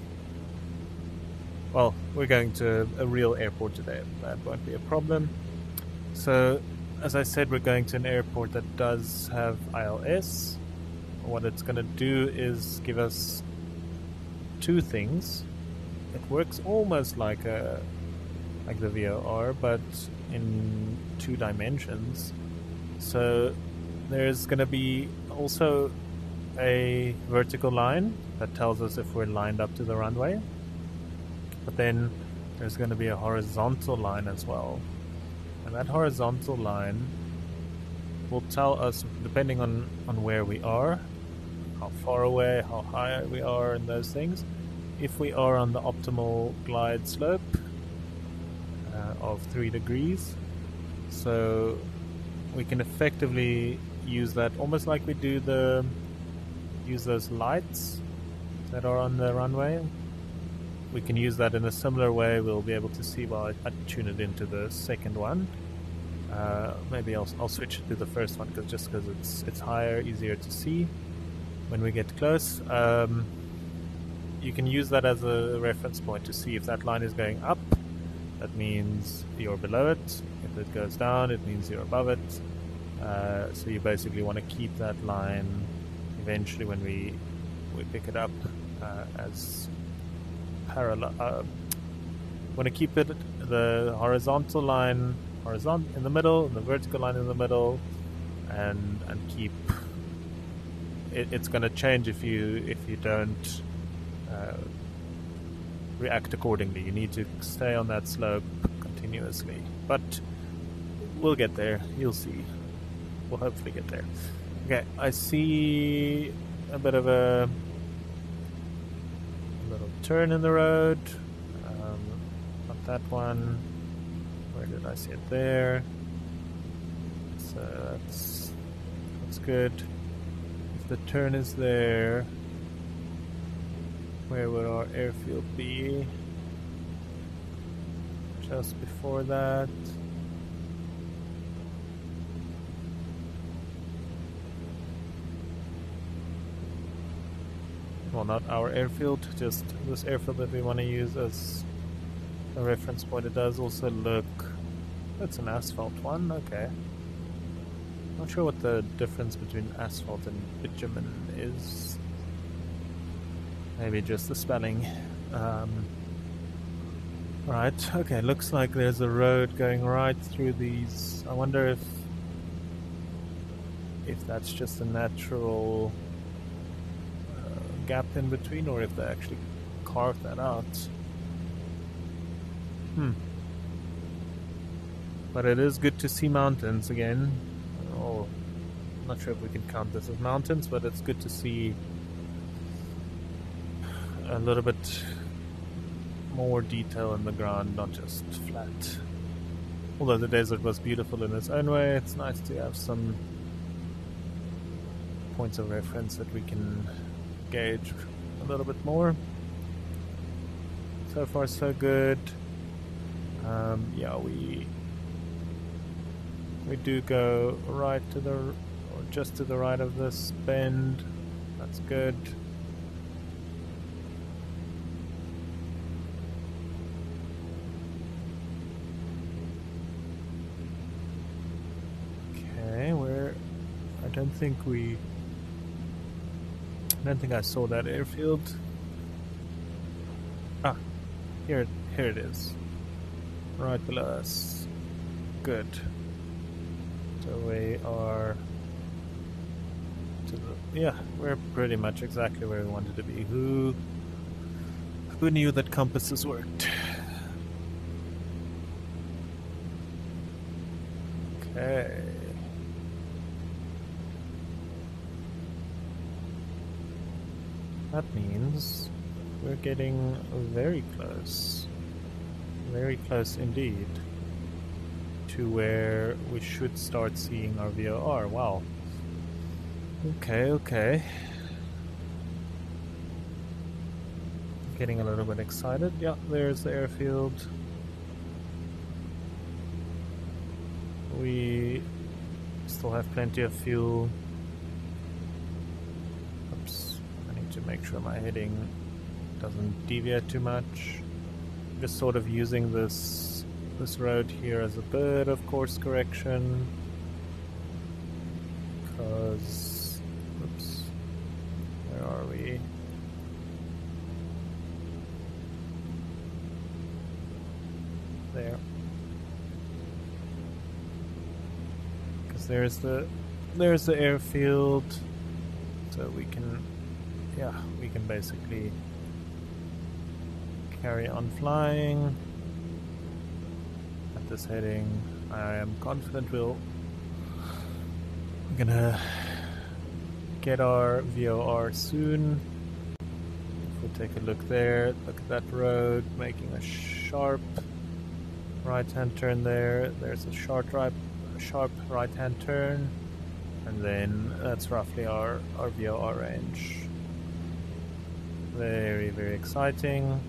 well, we're going to a real airport today. That won't be a problem. So, as I said, we're going to an airport that does have ILS. What it's going to do is give us two things. It works almost like the VOR, but in 2 dimensions. So there's going to be also a vertical line that tells us if we're lined up to the runway, but then there's going to be a horizontal line as well, and that horizontal line will tell us, depending on where we are, how far away, how high we are, and those things, if we are on the optimal glide slope of 3 degrees. So we can effectively use that almost like we do use those lights that are on the runway. We can use that in a similar way. We'll be able to see. Well, I tune it into the second one. Maybe I'll switch it to the first one because it's higher, easier to see when we get close. You can use that as a reference point to see if that line is going up. That means you're below it. If it goes down, it means you're above it. So you basically want to keep that line eventually when we pick it up as parallel. Want to keep it the horizontal line in the middle, and the vertical line in the middle, and keep it. It's going to change if you don't react accordingly. You need to stay on that slope continuously, but we'll get there. You'll see. We'll hopefully get there. Okay, I see a bit of a little turn in the road. Not that one. Where did I see it? There. So that's good. If the turn is there, where would our airfield be? Just before that. Well, not our airfield, just this airfield that we want to use as a reference point. It does also look... That's an asphalt one, okay. Not sure what the difference between asphalt and bitumen is. Maybe just the spelling. Right, okay, looks like there's a road going right through these. I wonder if that's just a natural gap in between, or if they actually carved that out. But it is good to see mountains again. Oh, I'm not sure if we can count this as mountains, but it's good to see a little bit more detail in the ground, not just flat. Although the desert was beautiful in its own way, it's nice to have some points of reference that we can gauge a little bit more. So far so good. Yeah, we We do go right to the, or just to the right of this bend. That's good. Okay, I don't think I saw that airfield. Ah, here it is. Right below us. Good. So we are to the, yeah, we're pretty much exactly where we wanted to be. Who knew that compasses worked? Okay. That means we're getting very close indeed, to where we should start seeing our VOR. Wow. Okay. Getting a little bit excited. Yeah, there's the airfield. We still have plenty of fuel. Oops, I need to make sure my heading doesn't deviate too much. Just sort of using this road here as a bit of course correction, because, oops, where are we? There. Because there's the airfield, so we can basically carry on flying at this heading. I am confident we're gonna get our VOR soon. If we take a look there, look at that road, making a sharp right-hand turn there. There's a sharp right-hand turn, and then that's roughly our VOR range. Very, very exciting.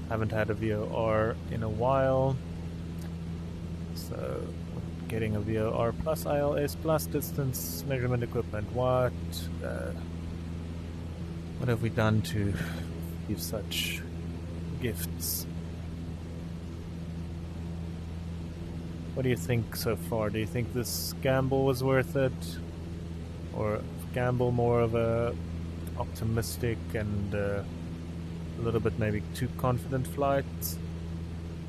Haven't had a VOR in a while, so getting a VOR plus ILS plus distance measurement equipment. What have we done to give such gifts? What do you think so far? Do you think this gamble was worth it, or gamble more of a optimistic and a little bit maybe too confident flight?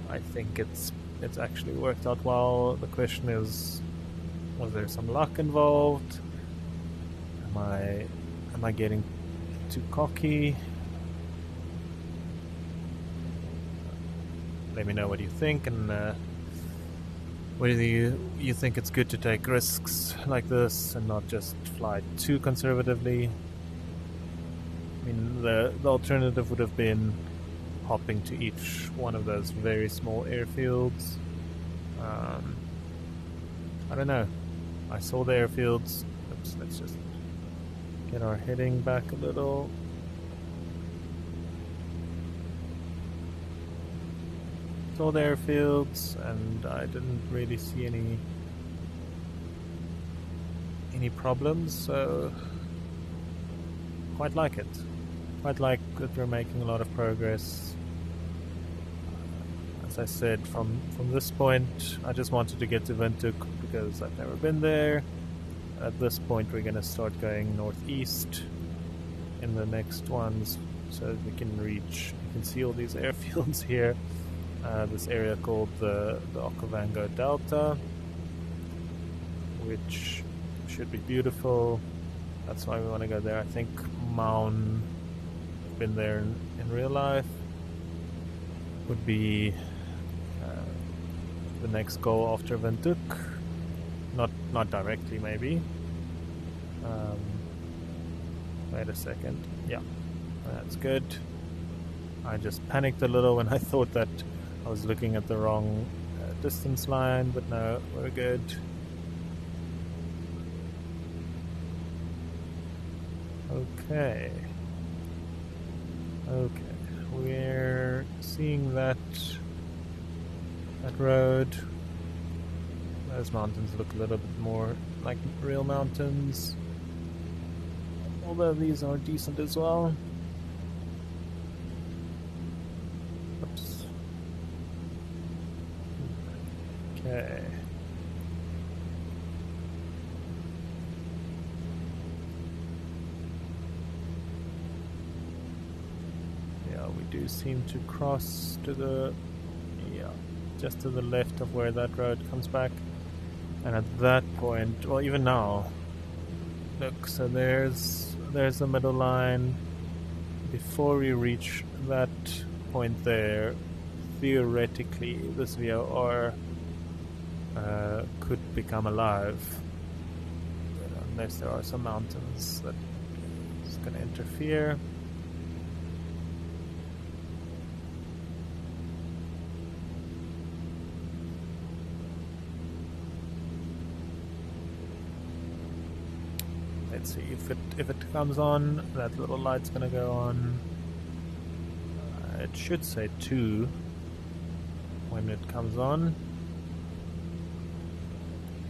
I think it's actually worked out well. The question is, was there some luck involved? Am I getting too cocky? Let me know what you think, and whether you think it's good to take risks like this and not just fly too conservatively. I mean, the alternative would have been hopping to each one of those very small airfields. I don't know. I saw the airfields. Oops, let's just get our heading back a little. Saw the airfields, and I didn't really see any problems, so quite like it. Quite like that we're making a lot of progress. As I said, from this point, I just wanted to get to Windhoek because I've never been there. At this point, we're going to start going northeast in the next ones, so that we can reach. You can see all these airfields here. This area called the Okavango Delta, which should be beautiful. That's why we want to go there. I think Maun, been there in real life, would be the next goal after Windhoek. Not directly, maybe. Wait a second. Yeah, that's good. I just panicked a little when I thought that I was looking at the wrong distance line, but no, we're good. Okay, we're seeing that road Those mountains look a little bit more like real mountains, although these are decent as well. Oops. Okay. Yeah, we do seem to cross to the, just to the left of where that road comes back. And at that point, well, even now, look, so there's the middle line. Before we reach that point there, theoretically, this VOR could become alive, unless there are some mountains that is going to interfere. Let's see if it comes on. That little light's gonna go on. It should say 2 when it comes on,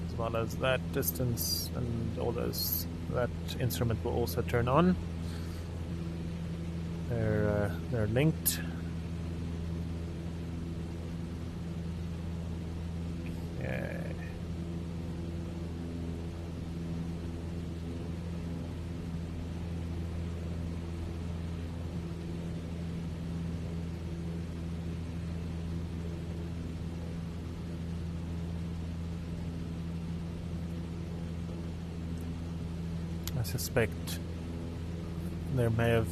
as well as that distance and all those. That instrument will also turn on. They're linked. Okay. I suspect there may have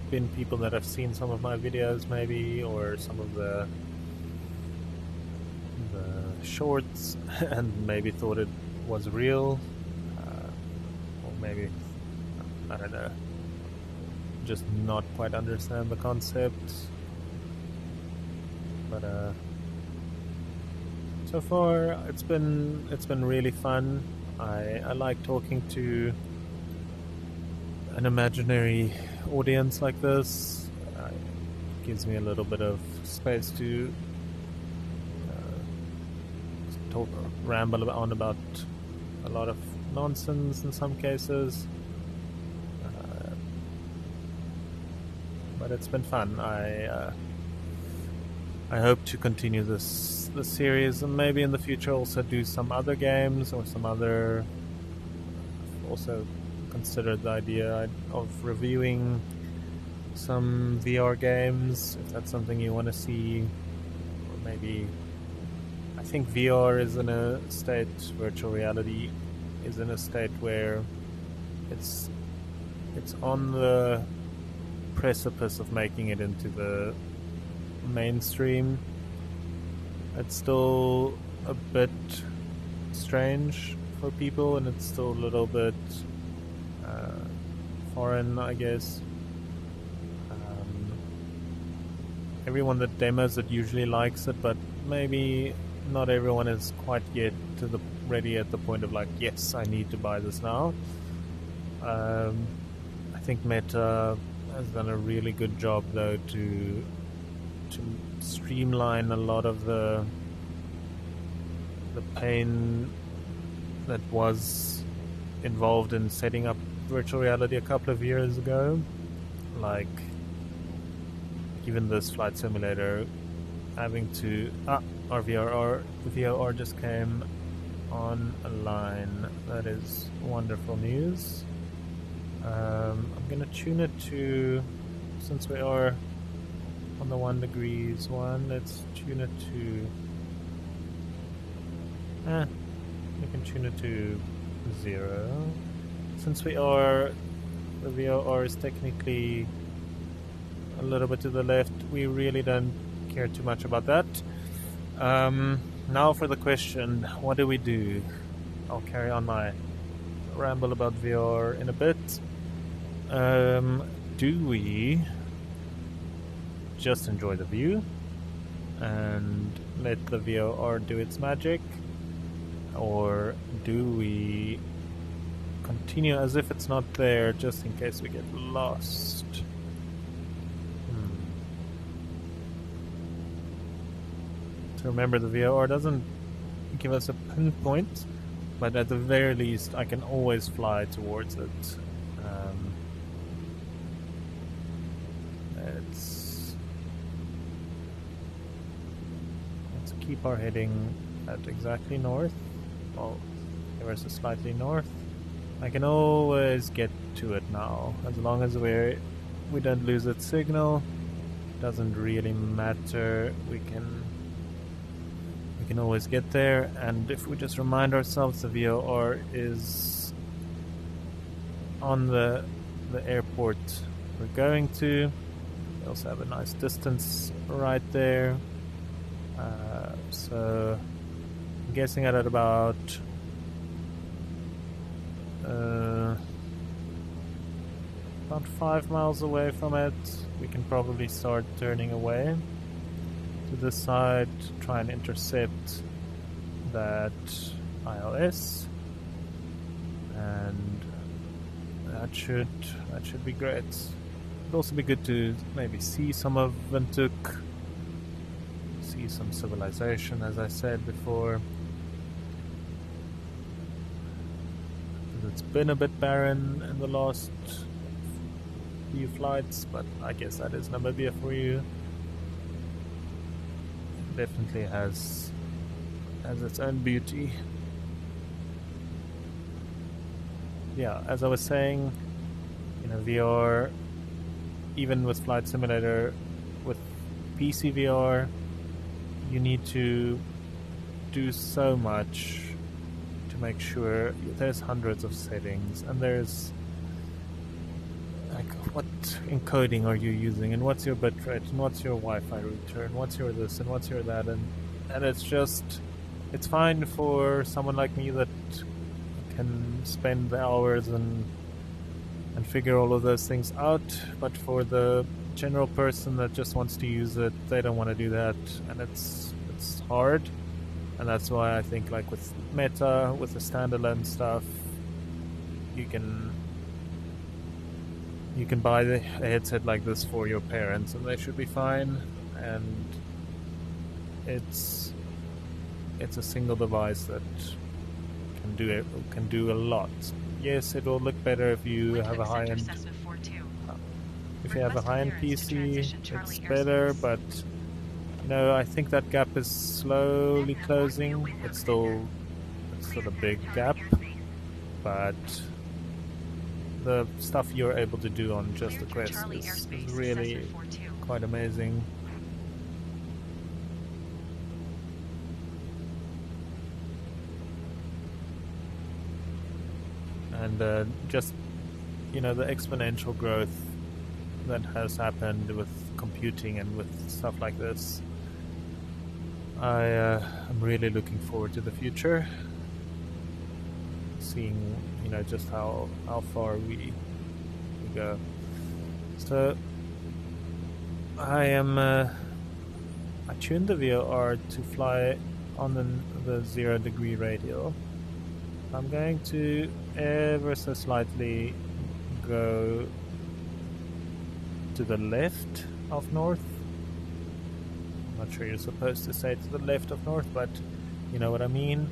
been people that have seen some of my videos, maybe, or some of the shorts, and maybe thought it was real, or maybe, I don't know, just not quite understand the concept. But so far it's been really fun. I like talking to an imaginary audience like this. It gives me a little bit of space to ramble on about a lot of nonsense in some cases, but it's been fun. I hope to continue this series, and maybe in the future also do some other games or some other. Also considered the idea of reviewing some VR games, if that's something you want to see. Or maybe, I think VR is in a state, virtual reality is in a state where it's on the precipice of making it into the mainstream. It's still a bit strange for people, and it's still a little bit foreign, I guess. Everyone that demos it usually likes it, but maybe not everyone is quite yet ready at the point of like, yes, I need to buy this now. I think Meta has done a really good job though to streamline a lot of the pain that was involved in setting up virtual reality a couple of years ago. Like even this flight simulator having to our VRR just came on a line. That is wonderful news. I'm gonna tune it to, since we are on the 1 degrees one, let's tune it to we can tune it to 0. Since the VOR is technically a little bit to the left, we really don't care too much about that. Now for the question, what do we do? I'll carry on my ramble about VR in a bit. Do we just enjoy the view and let the VOR do its magic? Or do we continue as if it's not there, just in case we get lost? So remember, the VOR doesn't give us a pinpoint, but at the very least I can always fly towards it. Let's keep our heading at exactly north. Well, ever so slightly north. I can always get to it now, as long as we don't lose its signal. Doesn't really matter. We can always get there, and if we just remind ourselves the VOR is on the airport we're going to. We also have a nice distance right there. So I'm guessing at about 5 miles away from it, we can probably start turning away to this side, try and intercept that ILS, and that should be great. It'd also be good to maybe see some of Windhoek, see some civilization, as I said before. It's been a bit barren in the last few flights, but I guess that is Namibia for you. It definitely has its own beauty. Yeah, as I was saying, VR, even with Flight Simulator, with PC VR, you need to do so much to make sure. There's hundreds of settings, and there's like, what encoding are you using, and what's your bitrate, and what's your Wi-Fi router, and what's your this, and what's your that, and it's fine for someone like me that can spend the hours and figure all of those things out, but for the general person that just wants to use it, they don't want to do that, and it's hard. And that's why I think, like with Meta, with the standalone stuff, you can buy a headset like this for your parents, and they should be fine. And it's a single device that can do a lot. Yes, it will look better if you have a high-end. If you have a high-end PC, it's better, but I think that gap is slowly closing. It's still a big gap, but the stuff you're able to do on just the Quest is really quite amazing. And just the exponential growth that has happened with computing and with stuff like this, I'm really looking forward to the future, seeing just how far we go. So I tuned the VOR to fly on the 0 degree radial. I'm going to ever so slightly go to the left of north. I'm not sure you're supposed to say to the left of north, but you know what I mean.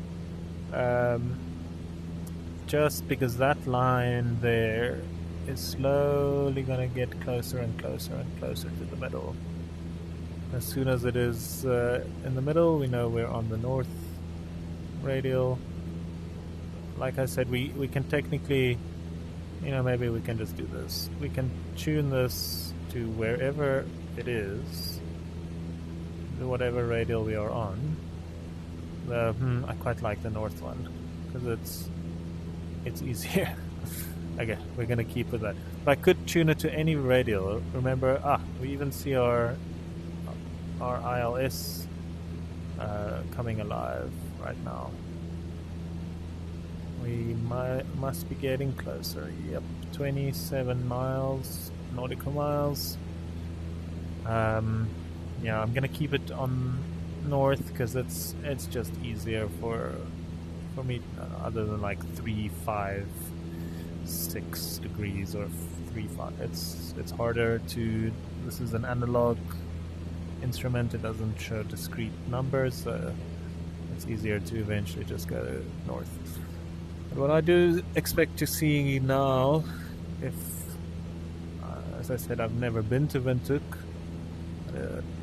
Just because that line there is slowly going to get closer and closer and closer to the middle. As soon as it is in the middle, we know we're on the north radial. Like I said, we can technically, maybe we can just do this. We can tune this to wherever it is, whatever radial we are on. I quite like the north one because it's easier. Okay, we're gonna keep with that. But I could tune it to any radial. Remember, we even see our ILS coming alive right now. We must be getting closer. Yep, 27 miles, nautical miles. Yeah, I'm gonna keep it on north because it's just easier for me, other than like 3, 5, 6 degrees or 3, 5. It's harder to. This is an analog instrument. It doesn't show discrete numbers. it's easier to eventually just go north. But what I do expect to see now, if as I said, I've never been to Windhoek,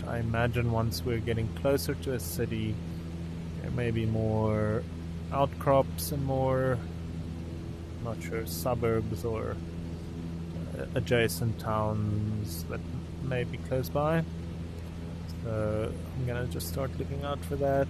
I imagine once we're getting closer to a city, there may be more outcrops and more, I'm not sure, suburbs or adjacent towns that may be close by. So I'm gonna just start looking out for that.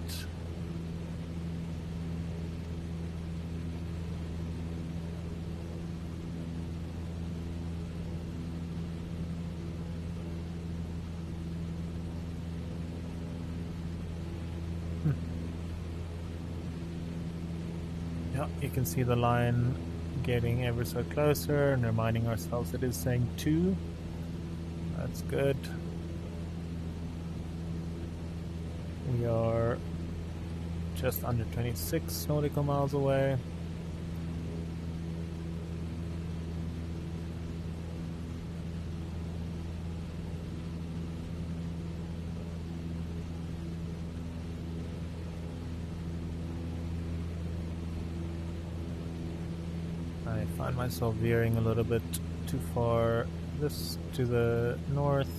Yeah, you can see the line getting ever so closer, and reminding ourselves it is saying 2. That's good. We are just under 26 nautical miles away. I find myself veering a little bit too far to the north.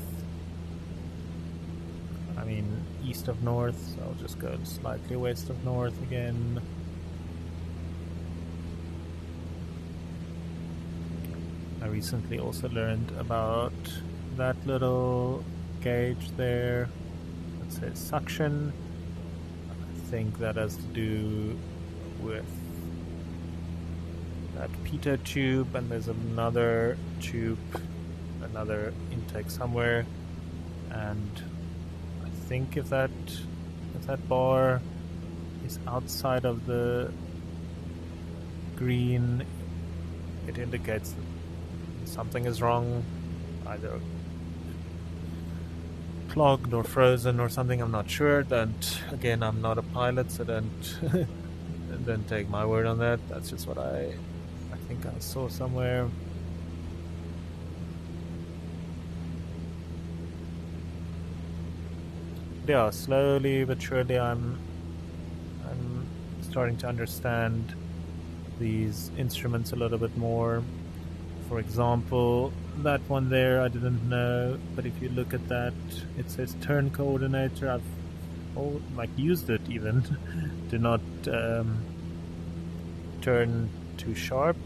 I mean east of north, so I'll just go slightly west of north again. I recently also learned about that little gauge there that says suction. I think that has to do with that pitot tube, and there's another tube, another intake somewhere, and I think if that bar is outside of the green, it indicates that something is wrong, either clogged or frozen or something. I'm not sure. Again, I'm not a pilot, so don't take my word on that. That's just what I think I saw somewhere. Yeah, slowly but surely I'm starting to understand these instruments a little bit more. For example, that one there I didn't know, but if you look at that, it says turn coordinator. I've used it even to not turn too sharp,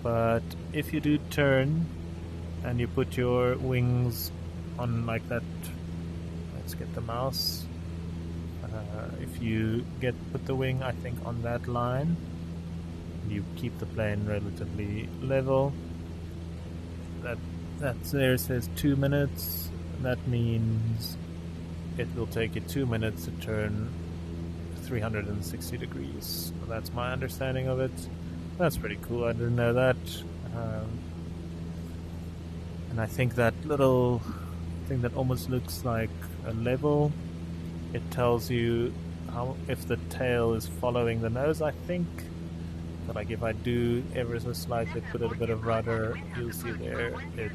but if you do turn and you put your wings on like that, let's get the mouse, if you put the wing, I think, on that line, you keep the plane relatively level, that there says 2 minutes. That means it will take you 2 minutes to turn 360 degrees. That's my understanding of it. That's pretty cool. I didn't know that. And I think that little thing that almost looks like a level, it tells you if the tail is following the nose, I think. But like if I do ever so slightly put a bit of rudder, you'll see there it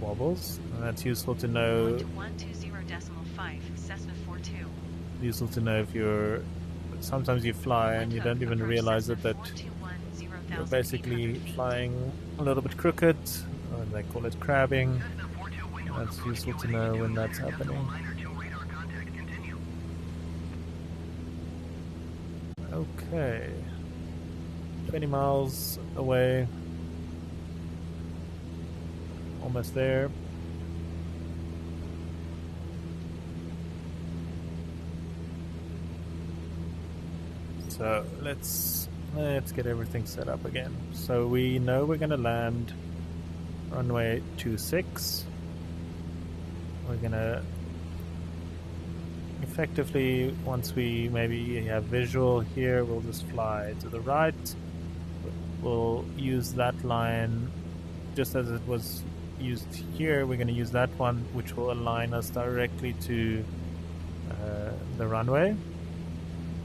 wobbles, and that's useful to know. 120.5 Cessna 42. Useful to know if you're. Sometimes you fly and you don't even realize it, that you're basically flying a little bit crooked. They call it crabbing. That's useful to know when that's happening. Okay, 20 miles away. Almost there. So let's get everything set up again. So we know we're gonna land runway 26. We're gonna effectively, once we maybe have visual here, we'll just fly to the right. We'll use that line just as it was used here. We're going to use that one, which will align us directly to the runway.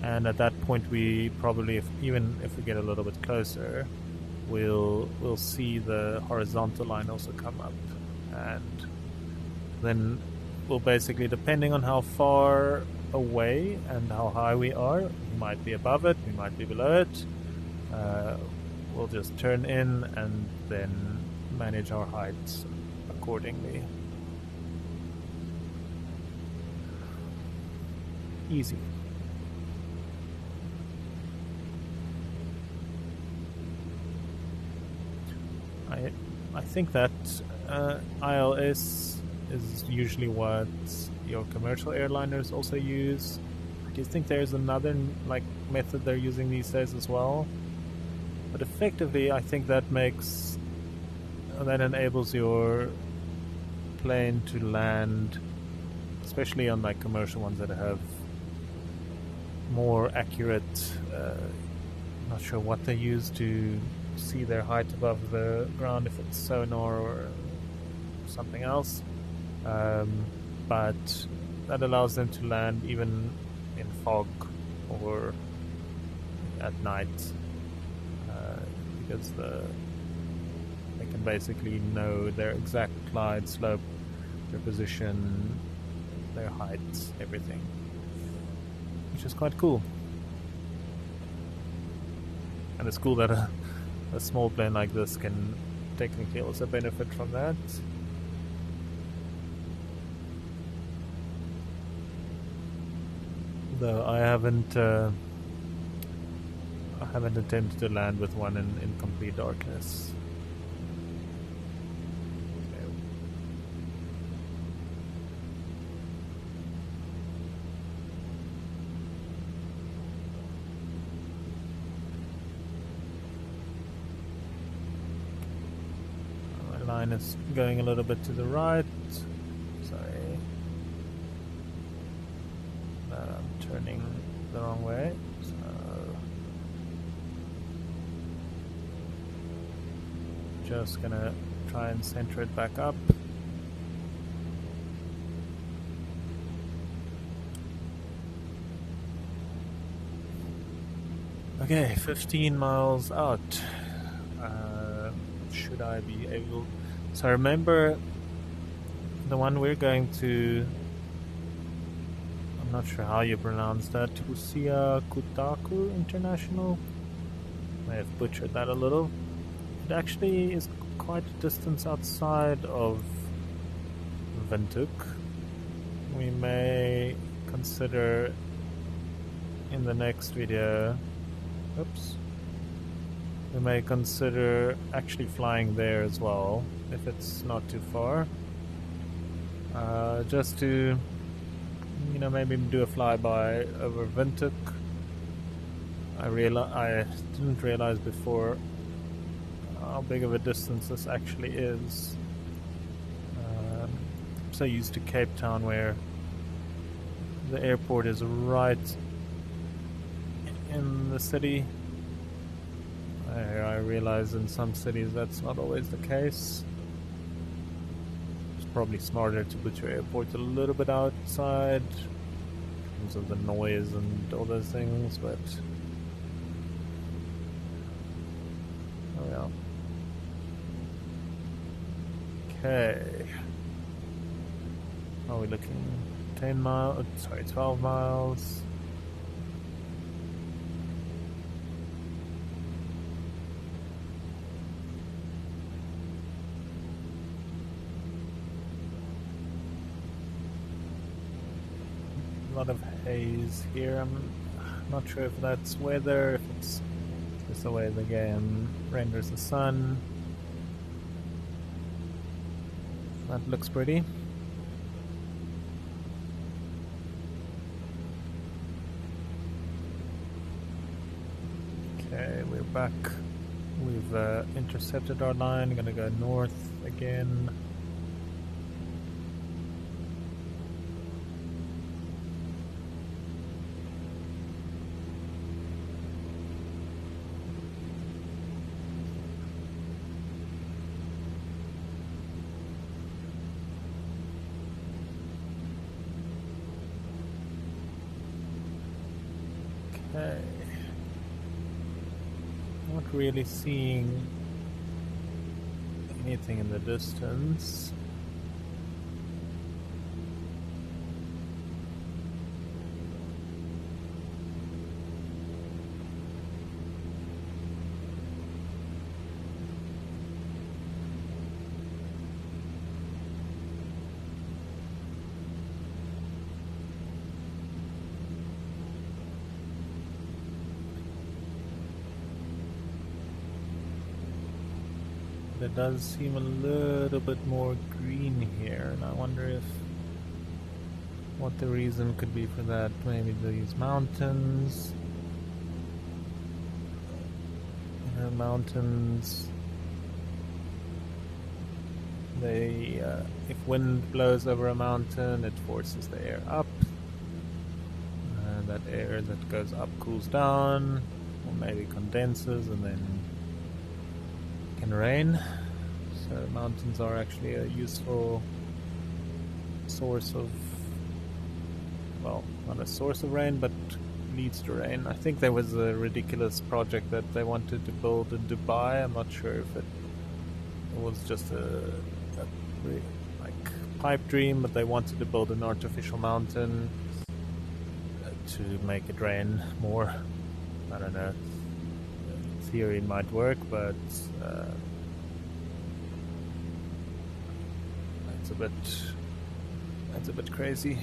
And at that point, we probably, even if we get a little bit closer, we'll see the horizontal line also come up, and then will basically, depending on how far away and how high we are, we might be above it, we might be below it. We'll just turn in and then manage our heights accordingly. Easy. I think that ILS is usually what your commercial airliners also use. Do you think there's another method they're using these days as well? But effectively, I think that enables your plane to land, especially on commercial ones that have more accurate. Not sure what they use to see their height above the ground, if it's sonar or something else, but that allows them to land even in fog or at night, because they can basically know their exact glide slope, their position, their height, everything, which is quite cool. And it's cool that a small plane like this can technically also benefit from that. Though I haven't attempted to land with one in complete darkness. Line is going a little bit to the right. Sorry. I'm turning the wrong way. So just gonna try and center it back up. Okay, 15 miles out. Should I be able... So remember the one we're going to... I'm not sure how you pronounce that. Usia Kutaku International? May have butchered that a little. It actually is quite a distance outside of Windhoek. We may consider in the next video... Oops. We may consider actually flying there as well, if it's not too far. Just to, maybe do a flyby over Windhoek. I didn't realize before how big of a distance this actually is. I'm so used to Cape Town, where the airport is right in the city. I realize in some cities that's not always the case. It's probably smarter to put your airport a little bit outside in terms of the noise and all those things, but oh yeah. Okay. Are we looking 10 miles? Sorry, 12 miles. A lot of haze here. I'm not sure if that's weather, if it's just the way the game renders the sun. That looks pretty. Okay, we're back. We've intercepted our line. Gonna go north again. Okay. Not really seeing anything in the distance. There does seem a little bit more green here, and I wonder if what the reason could be for that. Maybe these mountains. You know, mountains. They, if wind blows over a mountain, it forces the air up. That air that goes up cools down, or maybe condenses and then can rain. So mountains are actually a useful source of, well, not a source of rain, but leads to rain. I think there was a ridiculous project that they wanted to build in Dubai. I'm not sure if it was just a like pipe dream, but they wanted to build an artificial mountain to make it rain more. I don't know. In theory it might work, but it's a bit crazy.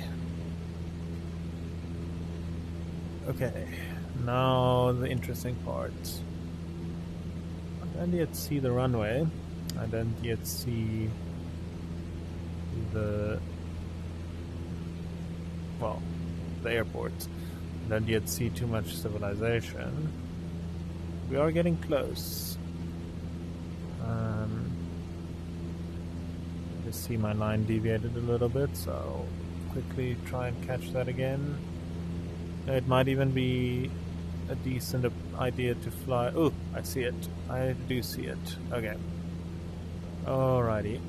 Okay, now the interesting part. I don't yet see the runway. I don't yet see the airport. I don't yet see too much civilization. We are getting close. Just see my line deviated a little bit, so I'll quickly try and catch that again. It might even be a decent idea to fly. Oh, I see it. I do see it. Okay. Alrighty.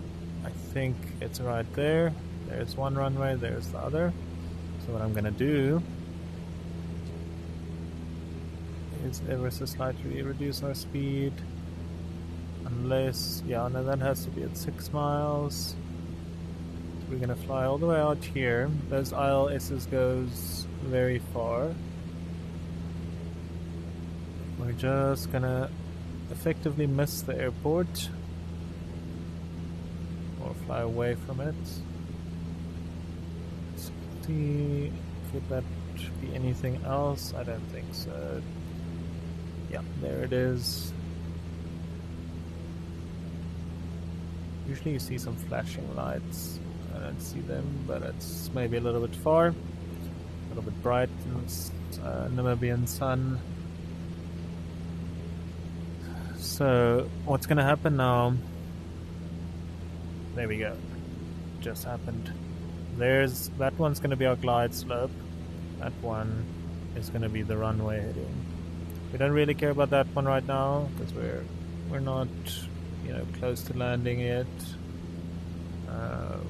I think it's right there. There's one runway, there's the other. So what I'm gonna do is ever so slightly reduce our speed. Unless, yeah, no, that has to be at 6 miles. So we're gonna fly all the way out here. Those ILS's goes very far. We're just gonna effectively miss the airport. Or fly away from it. Let's see, could that be anything else? I don't think so. Yeah, there it is. Usually you see some flashing lights. I don't see them, but it's maybe a little bit far. A little bit bright in Namibian sun. So, what's gonna happen now? There we go. Just happened. There's that one's gonna be our glide slope. That one is gonna be the runway heading. We don't really care about that one right now because we're not, you know, close to landing yet.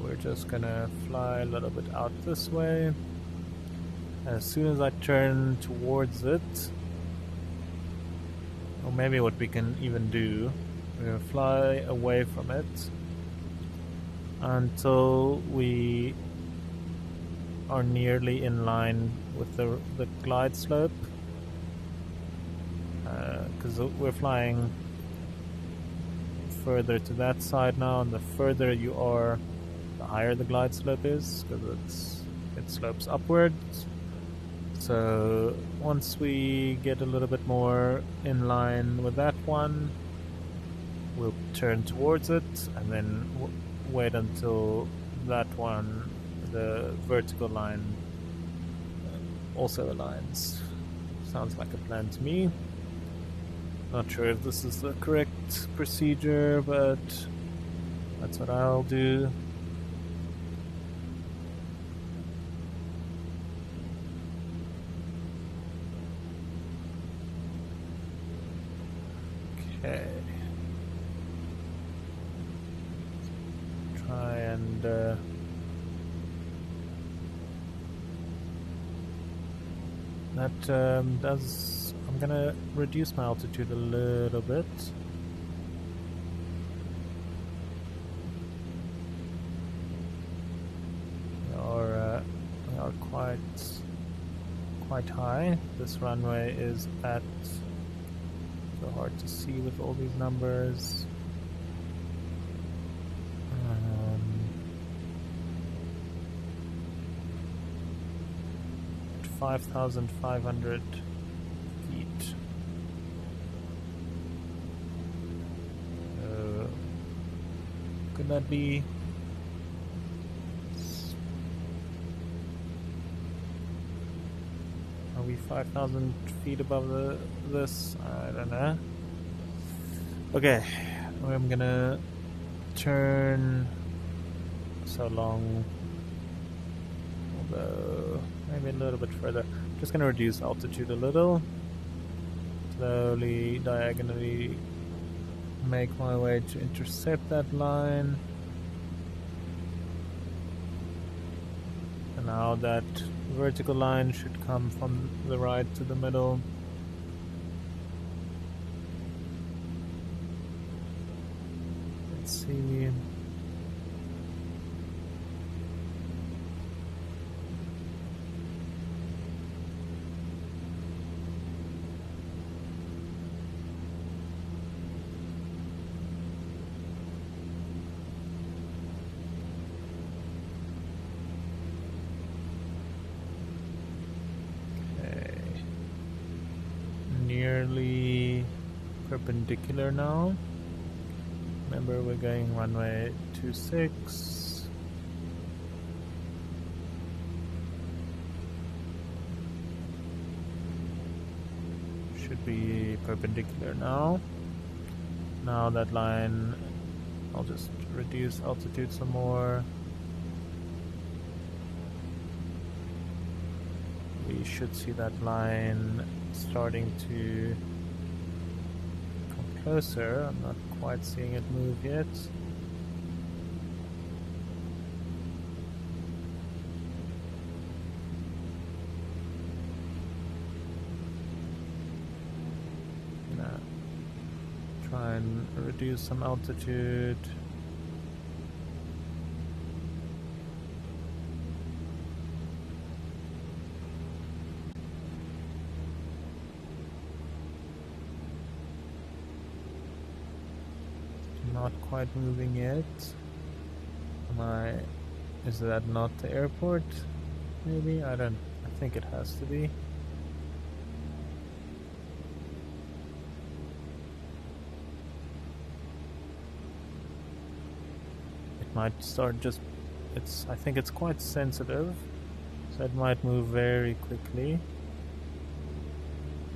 We're just gonna fly a little bit out this way. As soon as I turn towards it, or maybe what we can even do, we're gonna fly away from it until we are nearly in line with the glide slope. Because we're flying further to that side now, and the further you are, the higher the glide slope is, because it slopes upwards. So once we get a little bit more in line with that one, we'll turn towards it, and then wait until that one, the vertical line, also aligns. Sounds like a plan to me. Not sure if this is the correct procedure, but that's what I'll do. Okay. Try and that does. I'm gonna reduce my altitude a little bit. We are quite high. This runway is at, so hard to see with all these numbers. 5,500 feet. could that be? Are we 5,000 feet above this? I don't know. Okay, I'm gonna turn so long, although maybe a little bit further. Just gonna reduce altitude a little. Slowly, diagonally make my way to intercept that line. And now that vertical line should come from the right to the middle. Let's see. Nearly perpendicular now. Remember, we're going runway 26. Should be perpendicular now. Now that line, I'll just reduce altitude some more. We should see that line starting to come closer. I'm not quite seeing it move yet. Gonna try and reduce some altitude. Not quite moving yet. Is that not the airport? Maybe? I think it has to be. It might start I think it's quite sensitive, so it might move very quickly.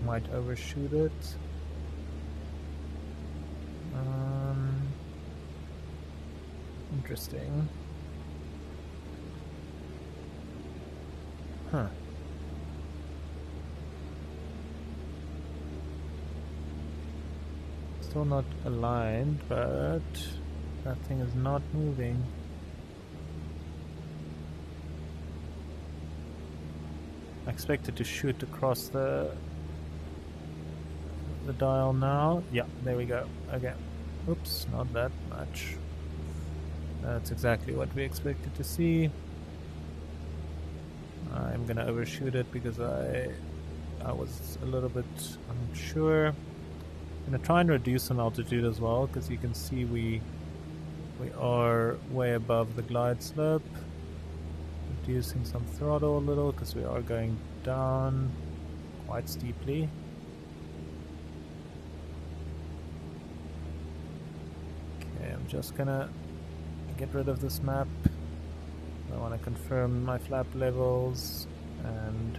Might overshoot it. Interesting. Huh. Still not aligned, but that thing is not moving. I expect it to shoot across the dial now. Yeah, there we go. Okay. Oops, not that much. That's exactly what we expected to see. I'm gonna overshoot it because I was a little bit unsure. I'm gonna try and reduce some altitude as well, because you can see we are way above the glide slope. Reducing some throttle a little because we are going down quite steeply. Okay, I'm just gonna get rid of this map. I want to confirm my flap levels and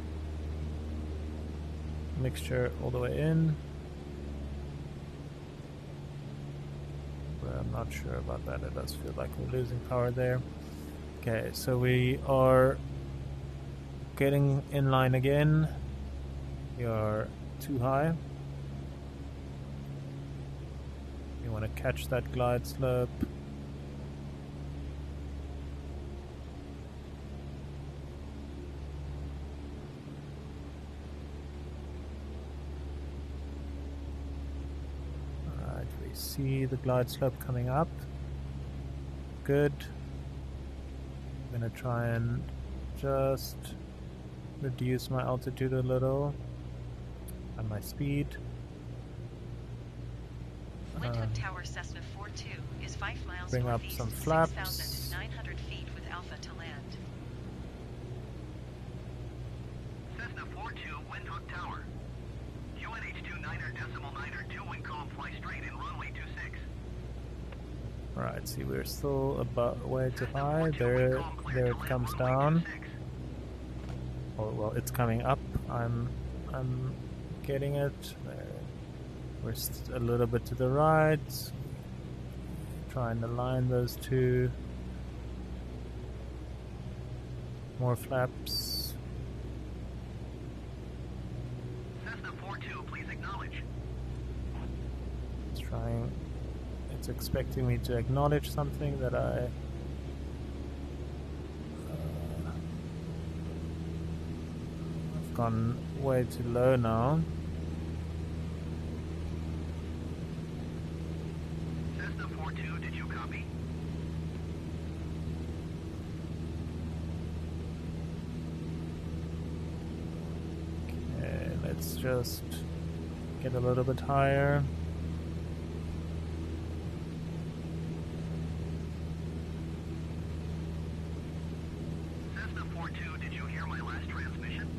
mixture all the way in. But I'm not sure about that. It does feel like we're losing power there. Okay, so we are getting in line again. We are too high. We want to catch that glide slope. See the glide slope coming up. Good. I'm gonna try and just reduce my altitude a little and my speed. Windhoek Tower Cessna 42 is 5 miles bring up northeast, some flaps. 6,900 feet with Alpha to land. Cessna 42, Windhoek Tower. UNH 29er decimal 9er 2 wind calm, fly straight in runway 26. Right, see, we're still about way too high. There it comes down. Oh, well, it's coming up. I'm getting it. There. We're a little bit to the right. Trying to line those two. More flaps. Cessna 42, please acknowledge. It's trying. It's expecting me to acknowledge something that I. I've gone way too low now. Cessna 42, did you copy? Okay, let's just get a little bit higher. Cessna 42, did you hear my last transmission?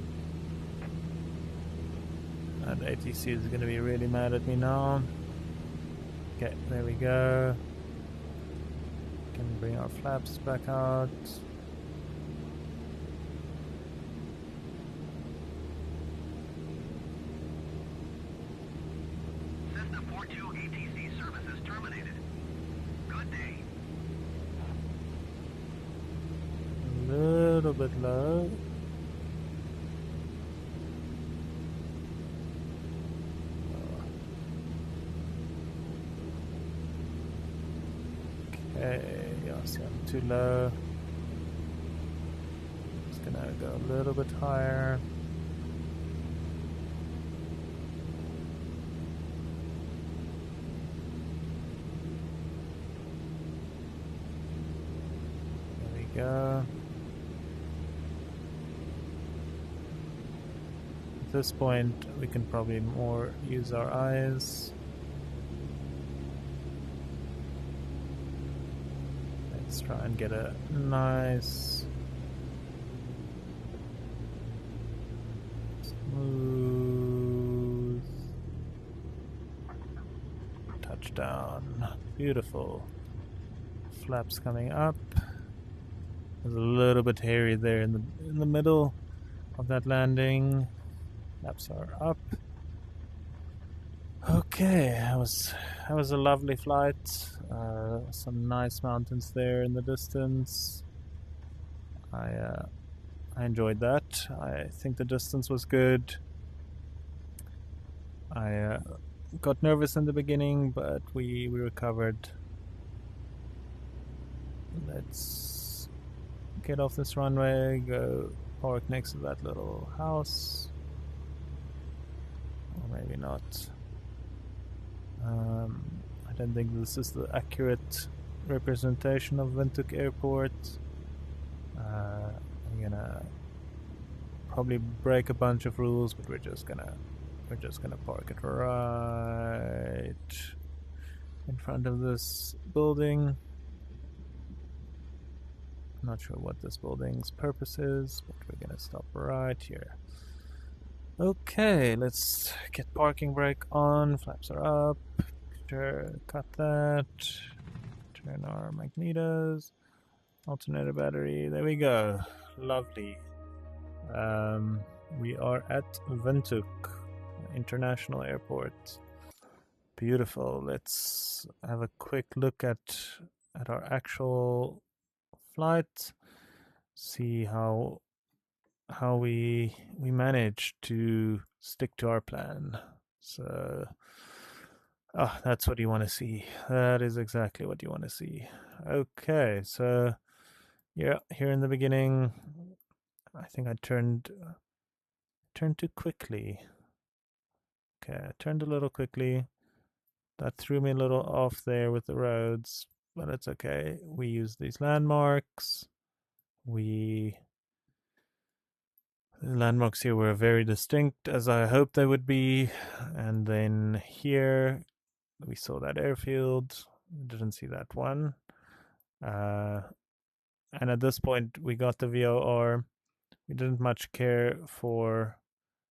And ATC is going to be really mad at me now. Okay, there we go. Can bring our flaps back out. Cessna 42, ATC services terminated. Good day. A little bit low. Okay, yeah, see, I'm too low. Just gonna go a little bit higher. There we go. At this point, we can probably more use our eyes. Let's try and get a nice smooth touchdown. Beautiful. Flaps coming up. There's a little bit hairy there in the middle of that landing. Flaps are up. Okay, that was a lovely flight. Some nice mountains there in the distance. I enjoyed that. I think the distance was good. I got nervous in the beginning, but we recovered. Let's get off this runway, go park next to that little house. Or maybe not. I don't think this is the accurate representation of Windhoek Airport. I'm gonna probably break a bunch of rules, but we're just gonna park it right in front of this building. Not sure what this building's purpose is, but we're gonna stop right here. Okay, let's get parking brake on. Flaps are up. Sure, cut that. Turn our magnetos. Alternator battery. There we go. Lovely. We are at Windhoek International Airport. Beautiful. Let's have a quick look at our actual flight. See how we managed to stick to our plan. So, that's what you want to see. That is exactly what you want to see. Okay, so yeah, here in the beginning, I think I turned too quickly. Okay, I turned a little quickly. That threw me a little off there with the roads, but it's okay. We use these landmarks. The landmarks here were very distinct, as I hoped they would be. And then here, we saw that airfield. Didn't see that one. And at this point, we got the VOR. We didn't much care for,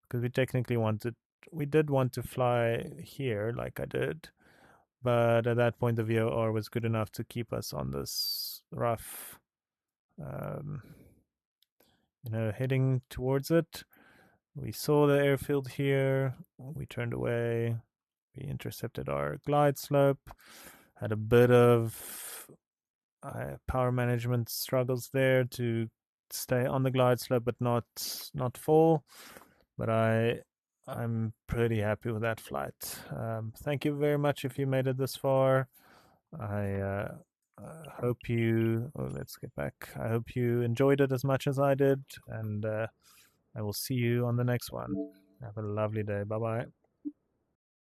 because we did want to fly here, like I did, but at that point the VOR was good enough to keep us on this rough, heading towards it. We saw the airfield here, we turned away, we intercepted our glide slope, had a bit of power management struggles there to stay on the glide slope but not fall. But I'm pretty happy with that flight. Thank you very much if you made it this far. I hope you. Oh, let's get back. I hope you enjoyed it as much as I did, and I will see you on the next one. Have a lovely day. Bye bye.